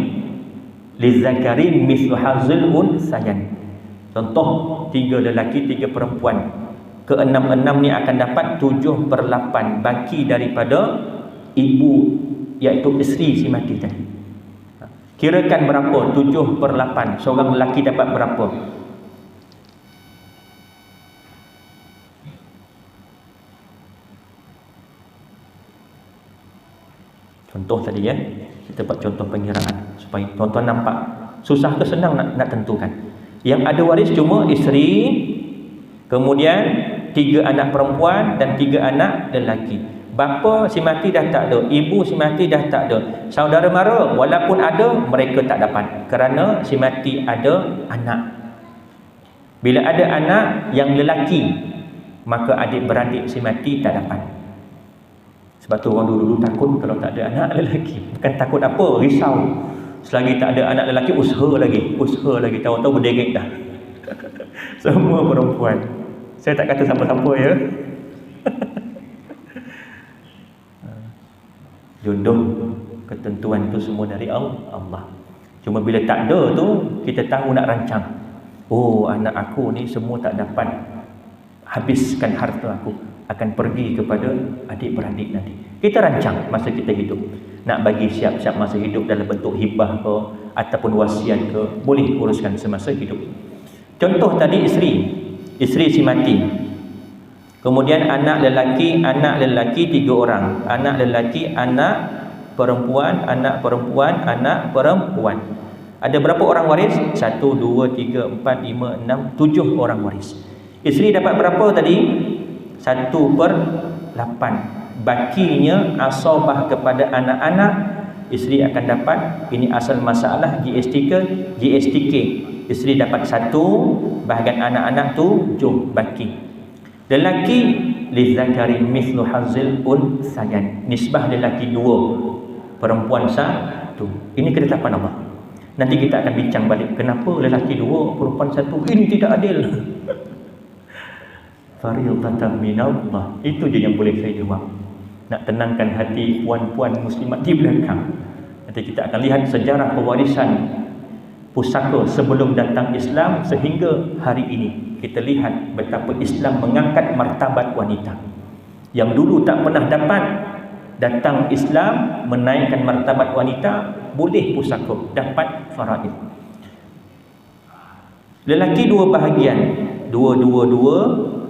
lizakari mislu hazil unsayan. Contoh 3 lelaki 3 perempuan. Ke-6 ni akan dapat 7/8 baki daripada ibu, iaitu isteri si mati tadi. Kirakan berapa? 7/8. Seorang lelaki dapat berapa? Contoh tadi ya, kita buat contoh pengiraan supaya tuan-tuan nampak susah ke senang nak tentukan. Yang ada waris cuma isteri, kemudian 3 anak perempuan dan 3 anak lelaki. Bapa si mati dah tak ada, ibu si mati dah tak ada. Saudara mara walaupun ada, mereka tak dapat kerana si mati ada anak. Bila ada anak yang lelaki, maka adik-beradik si mati tak dapat. Sebab tu orang dulu takut kalau tak ada anak lelaki. Bukan takut apa, risau. Selagi tak ada anak lelaki, usaha lagi. Tahu-tahu berderet dah. Semua perempuan. Saya tak kata siapa-siapa ya. Jodoh, ketentuan tu semua dari Allah. Cuma bila tak ada tu, kita tahu nak rancang. Oh, anak aku ni semua tak dapat habiskan harta aku, akan pergi kepada adik-beradik nanti. Kita rancang masa kita hidup. Nak bagi siap-siap masa hidup dalam bentuk hibah ke ataupun wasiat ke, boleh uruskan semasa hidup. Contoh tadi isteri si mati. Kemudian anak lelaki 3 orang. Anak lelaki, anak perempuan. Ada berapa orang waris? 1, 2, 3, 4, 5, 6, 7 orang waris. Isteri dapat berapa tadi? 1/8. Bakinya asabah kepada anak-anak, isteri akan dapat. Ini asal masalah GSTK. Isteri dapat 1, bahagian anak-anak tu 7 baki. Lelaki lizakari mithlu hazil unsayan. Nisbah lelaki 2, perempuan 1. Ini ketetapan Allah. Nanti kita akan bincang balik kenapa lelaki 2, perempuan 1. Ini tidak adil. Fariidatan minallah. Itu je yang boleh saya jawab. Nak tenangkan hati puan-puan muslimat di belakang. Nanti kita akan lihat sejarah pewarisan pusaka sebelum datang Islam sehingga hari ini. Kita lihat betapa Islam mengangkat martabat wanita. Yang dulu tak pernah dapat, datang Islam menaikkan martabat wanita, boleh pusaka, dapat faraid. Lelaki dua bahagian, dua,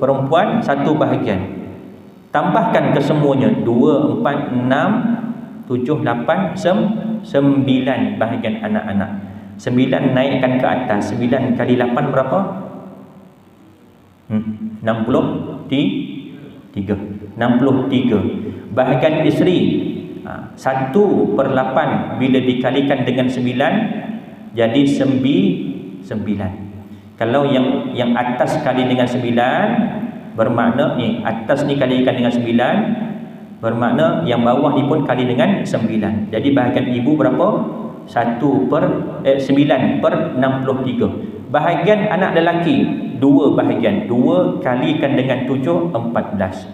perempuan satu bahagian. Tambahkan kesemuanya 2, 4, 6, 7, 8, 9 bahagian anak-anak. 9 naikkan ke atas. 9 kali 8 berapa? 63. Bahagian isteri 1/8 bila dikalikan dengan 9 jadi 9. Kalau yang atas kali dengan 9 bermakna ni atas ni kalikan dengan 9 bermakna yang bawah ni pun kali dengan 9. Jadi bahagian ibu berapa? 9/63. Bahagian anak lelaki 2 bahagian. 2 kalikan dengan 7 14.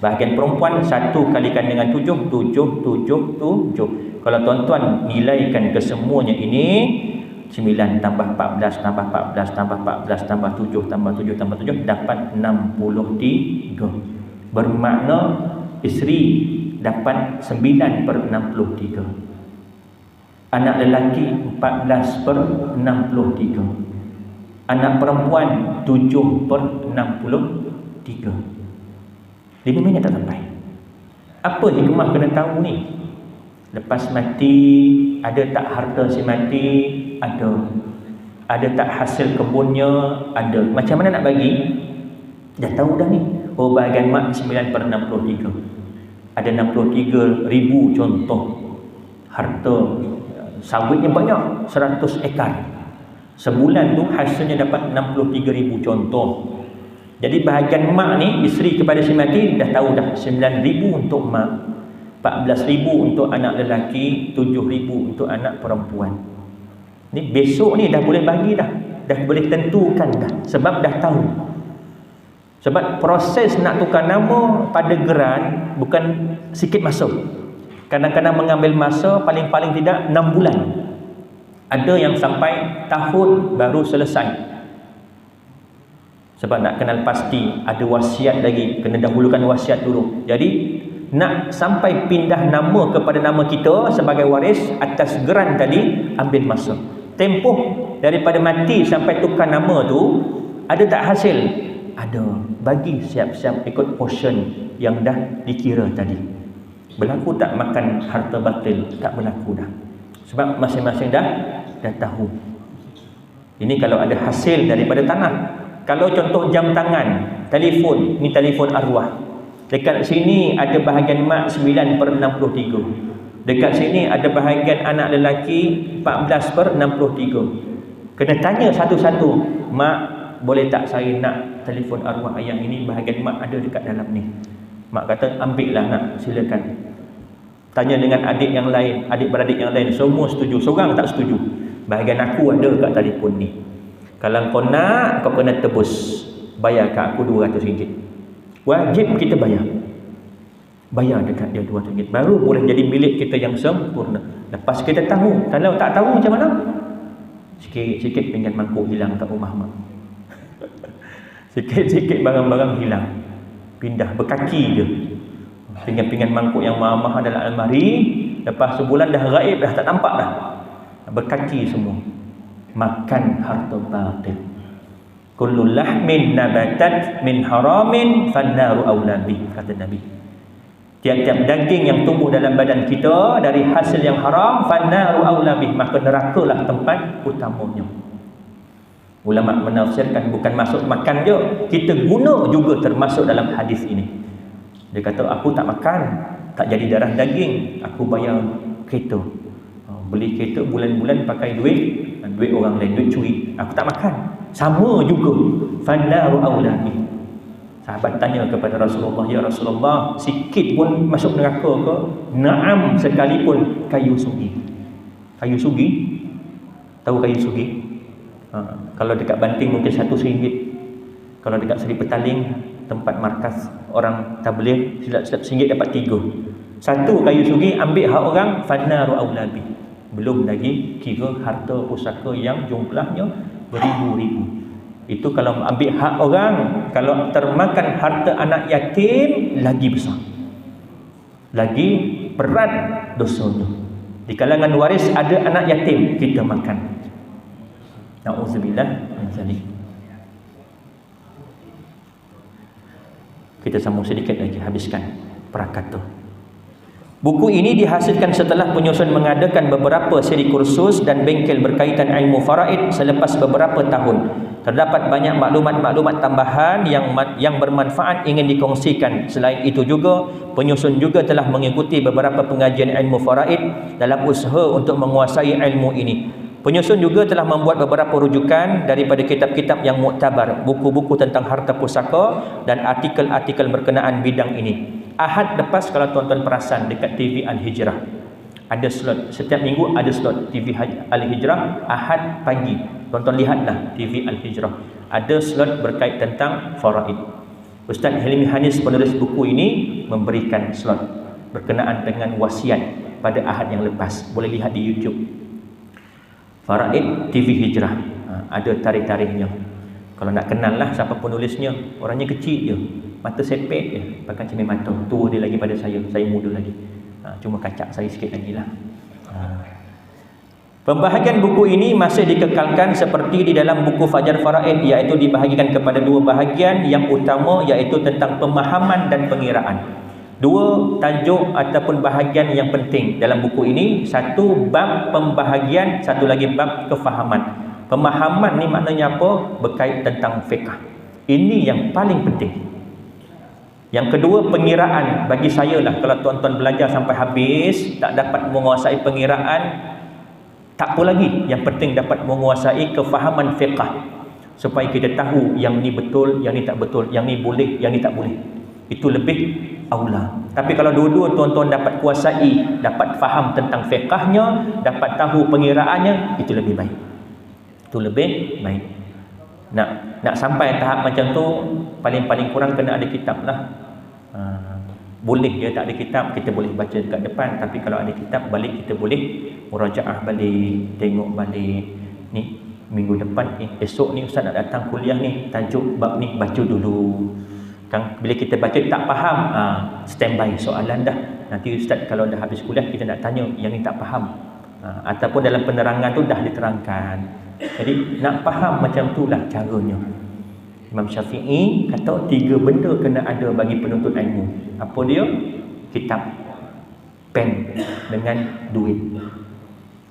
Bahagian perempuan 1 kalikan dengan 7 7. Kalau tuan-tuan nilaikan kesemuanya ini 9 tambah 14 tambah 14 tambah 14 tambah 7 tambah 7 tambah 7 dapat 63. Bermakna isteri dapat 9/63. Anak lelaki 14/63. Anak perempuan 7/63. 5 minit tak sampai. Apa hikmah kena tahu ni? Lepas mati ada tak harta si mati? Ada tak hasil kebunnya? Ada. Macam mana nak bagi? Dah tahu dah ni. Oh, bahagian mak 9/63. Ada 63,000 contoh. Harta sawitnya banyak, 100 ekar. Sebulan tu hasilnya dapat 63,000 contoh. Jadi bahagian mak ni, isteri kepada si mati dah tahu dah. 9,000 untuk mak, 14,000 untuk anak lelaki, 7,000 untuk anak perempuan. Ni besok ni dah boleh bagi dah. Dah boleh tentukan dah. Sebab dah tahu. Sebab proses nak tukar nama pada geran bukan sikit masa. Kadang-kadang mengambil masa paling-paling tidak 6 bulan. Ada yang sampai tahun baru selesai. Sebab nak kenal pasti, ada wasiat lagi, kena dahulukan wasiat dulu. Jadi nak sampai pindah nama kepada nama kita sebagai waris atas geran tadi ambil masa. Tempoh daripada mati sampai tukar nama tu ada tak hasil? Ada. Bagi siap-siap ikut portion yang dah dikira tadi. Berlaku tak makan harta batil? Tak berlaku dah. Sebab masing-masing dah tahu. Ini kalau ada hasil daripada tanah. Kalau contoh jam tangan, telefon, ni telefon arwah. Dekat sini ada bahagian mak 9/63. Dekat sini ada bahagian anak lelaki 14/63. Kena tanya satu-satu. Mak, boleh tak saya nak telefon arwah ayah ini, bahagian mak ada dekat dalam ni. Mak kata, ambil lah nak, silakan. Tanya dengan adik yang lain, adik-beradik yang lain, semua setuju. Seorang tak setuju. Bahagian aku ada kat telefon ni. Kalau kau nak, kau kena tebus. Bayar kat aku RM200. Wajib kita bayar. Bayar dekat dia RM200. Baru boleh jadi milik kita yang sempurna. Lepas kita tahu. Kalau tak tahu macam mana? Sikit-sikit pinggan mangkuk hilang kat rumah mak. Sikit-sikit barang-barang hilang. Pindah berkaki je. Pinggan-pinggan mangkuk yang mahal-mahal dalam almari, lepas sebulan dah gaib dah, tak nampak dah. Berkaki semua. Makan harta batil. Kullu lahmin nabatat min haramin fannaru awla bih, kata Nabi. Tiap-tiap daging yang tumbuh dalam badan kita dari hasil yang haram, fannaru awla bih, maka nerakalah tempat utamanya. Ulama menafsirkan bukan masuk makan je, kita guna juga termasuk dalam hadis ini. Dia kata, aku tak makan, tak jadi darah daging, aku bayar kereta. Beli kereta bulan-bulan pakai duit orang lain, duit curi. Aku tak makan. Sama juga. Fannaru awla bih. Sahabat tanya kepada Rasulullah, ya Rasulullah, sikit pun masuk neraka ke? Naam, sekalipun kayu sugi. Kayu sugi? Tahu kayu sugi? Kalau dekat Banting mungkin RM1. Kalau dekat Seri Petaling, tempat markas orang tabligh, silap-silap RM1 dapat 3. Satu kayu sugih ambil hak orang, fannaru aulabi. Belum lagi kira harta pusaka yang jumlahnya beribu-ribu. Itu kalau ambil hak orang, kalau termakan harta anak yatim, lagi besar, lagi berat dosanya. Di kalangan waris ada anak yatim, kita makan. Na'udzubillah min zalik. Kita sambung sedikit lagi, habiskan perakat tu. Buku ini dihasilkan setelah penyusun mengadakan beberapa siri kursus dan bengkel berkaitan ilmu faraid selepas beberapa tahun. Terdapat banyak maklumat-maklumat tambahan yang bermanfaat ingin dikongsikan. Selain itu juga, penyusun juga telah mengikuti beberapa pengajian ilmu faraid dalam usaha untuk menguasai ilmu ini. Penyusun juga telah membuat beberapa rujukan daripada kitab-kitab yang muktabar, buku-buku tentang harta pusaka dan artikel-artikel berkenaan bidang ini. Ahad lepas, kalau tuan-tuan perasan, dekat TV Al-Hijrah ada slot, setiap minggu ada slot TV Al-Hijrah. Ahad pagi, tuan-tuan lihatlah TV Al-Hijrah, ada slot berkait tentang faraid. Ustaz Hilmi Hanis, penulis buku ini, memberikan slot berkenaan dengan wasiat pada Ahad yang lepas. Boleh lihat di YouTube Faraid TV Hijrah, ada tarikh-tarikhnya. Kalau nak kenal lah siapa penulisnya, orangnya kecil je, mata sepet je, pakai cermin mata. Tua dia lagi pada saya muda lagi. Cuma kacak saya sikit lagi lah. Pembahagian buku ini masih dikekalkan seperti di dalam buku Fajar Faraid, iaitu dibahagikan kepada 2 bahagian yang utama, iaitu tentang pemahaman dan pengiraan. 2 tajuk ataupun bahagian yang penting dalam buku ini. 1 bab pembahagian, 1 lagi bab kefahaman. Pemahaman ni maknanya apa? Berkait tentang fiqh. Ini yang paling penting. Yang kedua, pengiraan. Bagi saya lah, kalau tuan-tuan belajar sampai habis tak dapat menguasai pengiraan, tak apa lagi. Yang penting dapat menguasai kefahaman fiqh, supaya kita tahu yang ni betul, yang ni tak betul, yang ni boleh, yang ni tak boleh. Itu lebih aula. Tapi kalau dua-dua tuan-tuan dapat kuasai, dapat faham tentang fiqahnya, dapat tahu pengiraannya, itu lebih baik. Itu lebih baik. Nak sampai tahap macam tu, paling-paling kurang kena ada kitab lah. Boleh dia tak ada kitab, kita boleh baca dekat depan. Tapi kalau ada kitab, balik kita boleh murajaah balik, tengok balik. Ni minggu depan ni, esok ni ustaz nak datang kuliah ni, tajuk bab ni baca dulu. Kan bila kita baca tak faham, standby soalan dah. Nanti ustaz kalau dah habis kuliah kita nak tanya yang ni tak faham. Ataupun dalam penerangan tu dah diterangkan. Jadi nak faham macam itulah caranya. Imam Syafi'i kata 3 benda kena ada bagi penuntut ilmu. Apa dia? Kitab, pen dengan duit.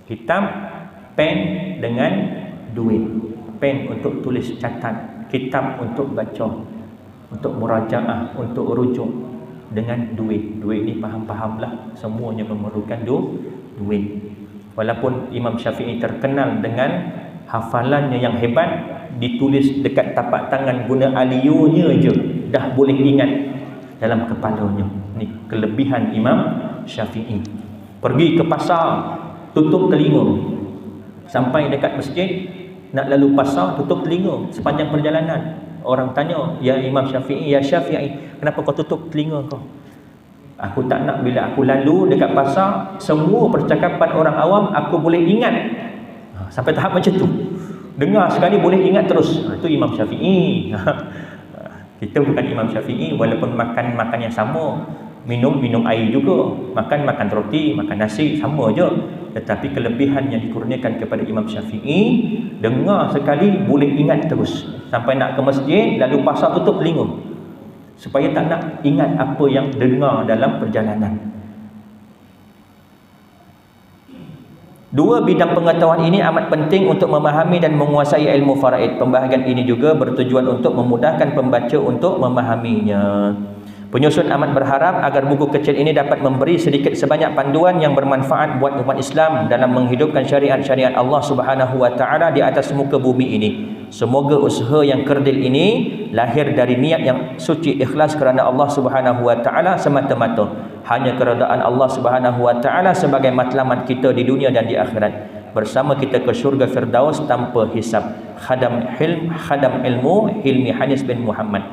Kitab, pen dengan duit. Pen untuk tulis catat, kitab untuk baca, untuk murajaah, untuk rujuk, dengan duit. Duit ni faham-fahamlah, semuanya memerlukan duit. Walaupun Imam Syafi'i terkenal dengan hafalannya yang hebat, ditulis dekat tapak tangan guna aliyunya je dah boleh ingat dalam kepalanya. Ni kelebihan Imam Syafi'i. Pergi ke pasar, tutup telinga. Sampai dekat masjid, nak lalu pasar, tutup telinga sepanjang perjalanan. Orang tanya, ya Imam Syafi'i, ya Syafi'i, kenapa kau tutup telinga kau? Aku tak nak bila aku lalu dekat pasar, semua percakapan orang awam aku boleh ingat. Sampai tahap macam tu. Dengar sekali boleh ingat terus. Itu Imam Syafi'i. Kita bukan Imam Syafi'i, walaupun makan yang sama, minum air juga, makan roti, makan nasi, sama je. Tetapi kelebihan yang dikurniakan kepada Imam Syafi'i, dengar sekali boleh ingat terus. Sampai nak ke masjid, lalu pasar tutup telinga, supaya tak nak ingat apa yang dengar dalam perjalanan. 2 bidang pengetahuan ini amat penting untuk memahami dan menguasai ilmu faraid. Pembahagian ini juga bertujuan untuk memudahkan pembaca untuk memahaminya. Penyusun amat berharap agar buku kecil ini dapat memberi sedikit sebanyak panduan yang bermanfaat buat umat Islam dalam menghidupkan syariat-syariat Allah Subhanahu wa taala di atas muka bumi ini. Semoga usaha yang kerdil ini lahir dari niat yang suci ikhlas kerana Allah Subhanahu wa taala semata-mata. Hanya keredaan Allah Subhanahu wa taala sebagai matlamat kita di dunia dan di akhirat. bersama kita ke syurga Firdaus tanpa hisab. Khadam ilmu Hilmi Hanis bin Muhammad.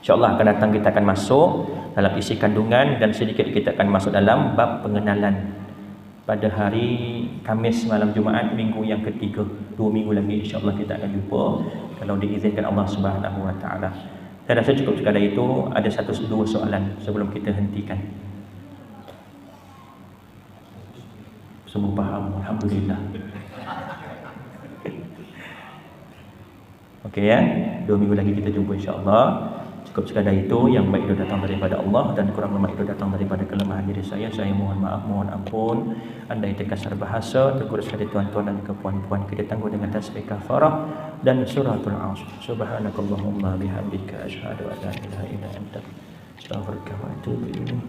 InsyaAllah akan datang kita akan masuk dalam isi kandungan dan sedikit kita akan masuk dalam bab pengenalan pada hari Khamis malam Jumaat minggu yang ketiga. 2 minggu lagi insya-Allah kita akan jumpa kalau diizinkan Allah Subhanahu wa taala. Saya rasa cukup sekadar itu. Ada 1-2 soalan sebelum kita hentikan. Semua faham, alhamdulillah. Okey ya, 2 minggu lagi kita jumpa insya-Allah. Cukup sekadar itu. Yang baik itu datang daripada Allah dan kurang lemah itu datang daripada kelemahan diri saya. Saya mohon maaf, mohon ampun. Andai terkasar bahasa, terkurus hati tuan-tuan dan puan-puan, kita tangguh dengan tasbih kafarah dan suratul Asr. Subhanakallahumma bihamdika asyhadu an la ilaha illa anta astaghfiruka wa atubu ilaik.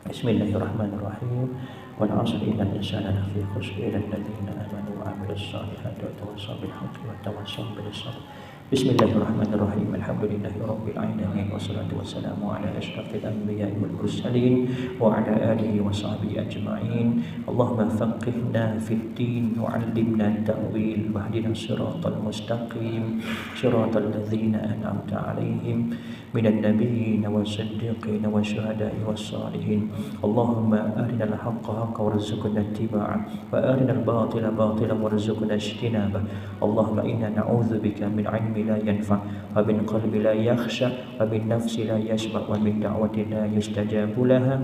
Bismillahirrahmanirrahim. Wal 'asri innal insana lafi khusr illa alladziina aamanu wa 'amilus shaalihati wa tawassaw bil haqqi wa tawassaw bis sabr. Bismillahirrahmanirrahim. Alhamdulillahirabbil alamin wassalatu wassalamu ala asyrafil anbiya'i wal mursalin wa ala alihi wa sahbihi ajma'in. Allahumma faqihna fid din wa 'allimna ta'wil wahdina siratal mustaqim siratal ladzina an'amta 'alaihim minan nabiyyin was-siddiqin wasyuhada'i was-salihin. Allahumma arinal haqqa haqqan warzuqna ittiba'ah wa arinal batila batilan warzuqna ijtinabah. Allahumma inna na'udzubika min 'ilmin لا ينفع ومن قلب لا يخشى ومن نفس لا يشبع ومن دعوة لا يستجاب لها.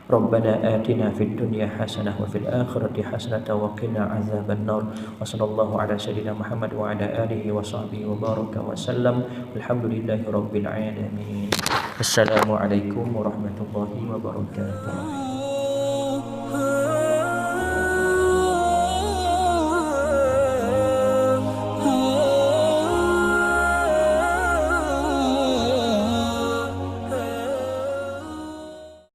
ربنا آتنا في الدنيا حسنة وفي الآخرة حسنة وقنا عذاب النار. وصلى الله على سيدنا محمد وعلى آله وصحبه وبارك وسلم. الحمد لله رب العالمين. السلام عليكم ورحمة الله وبركاته.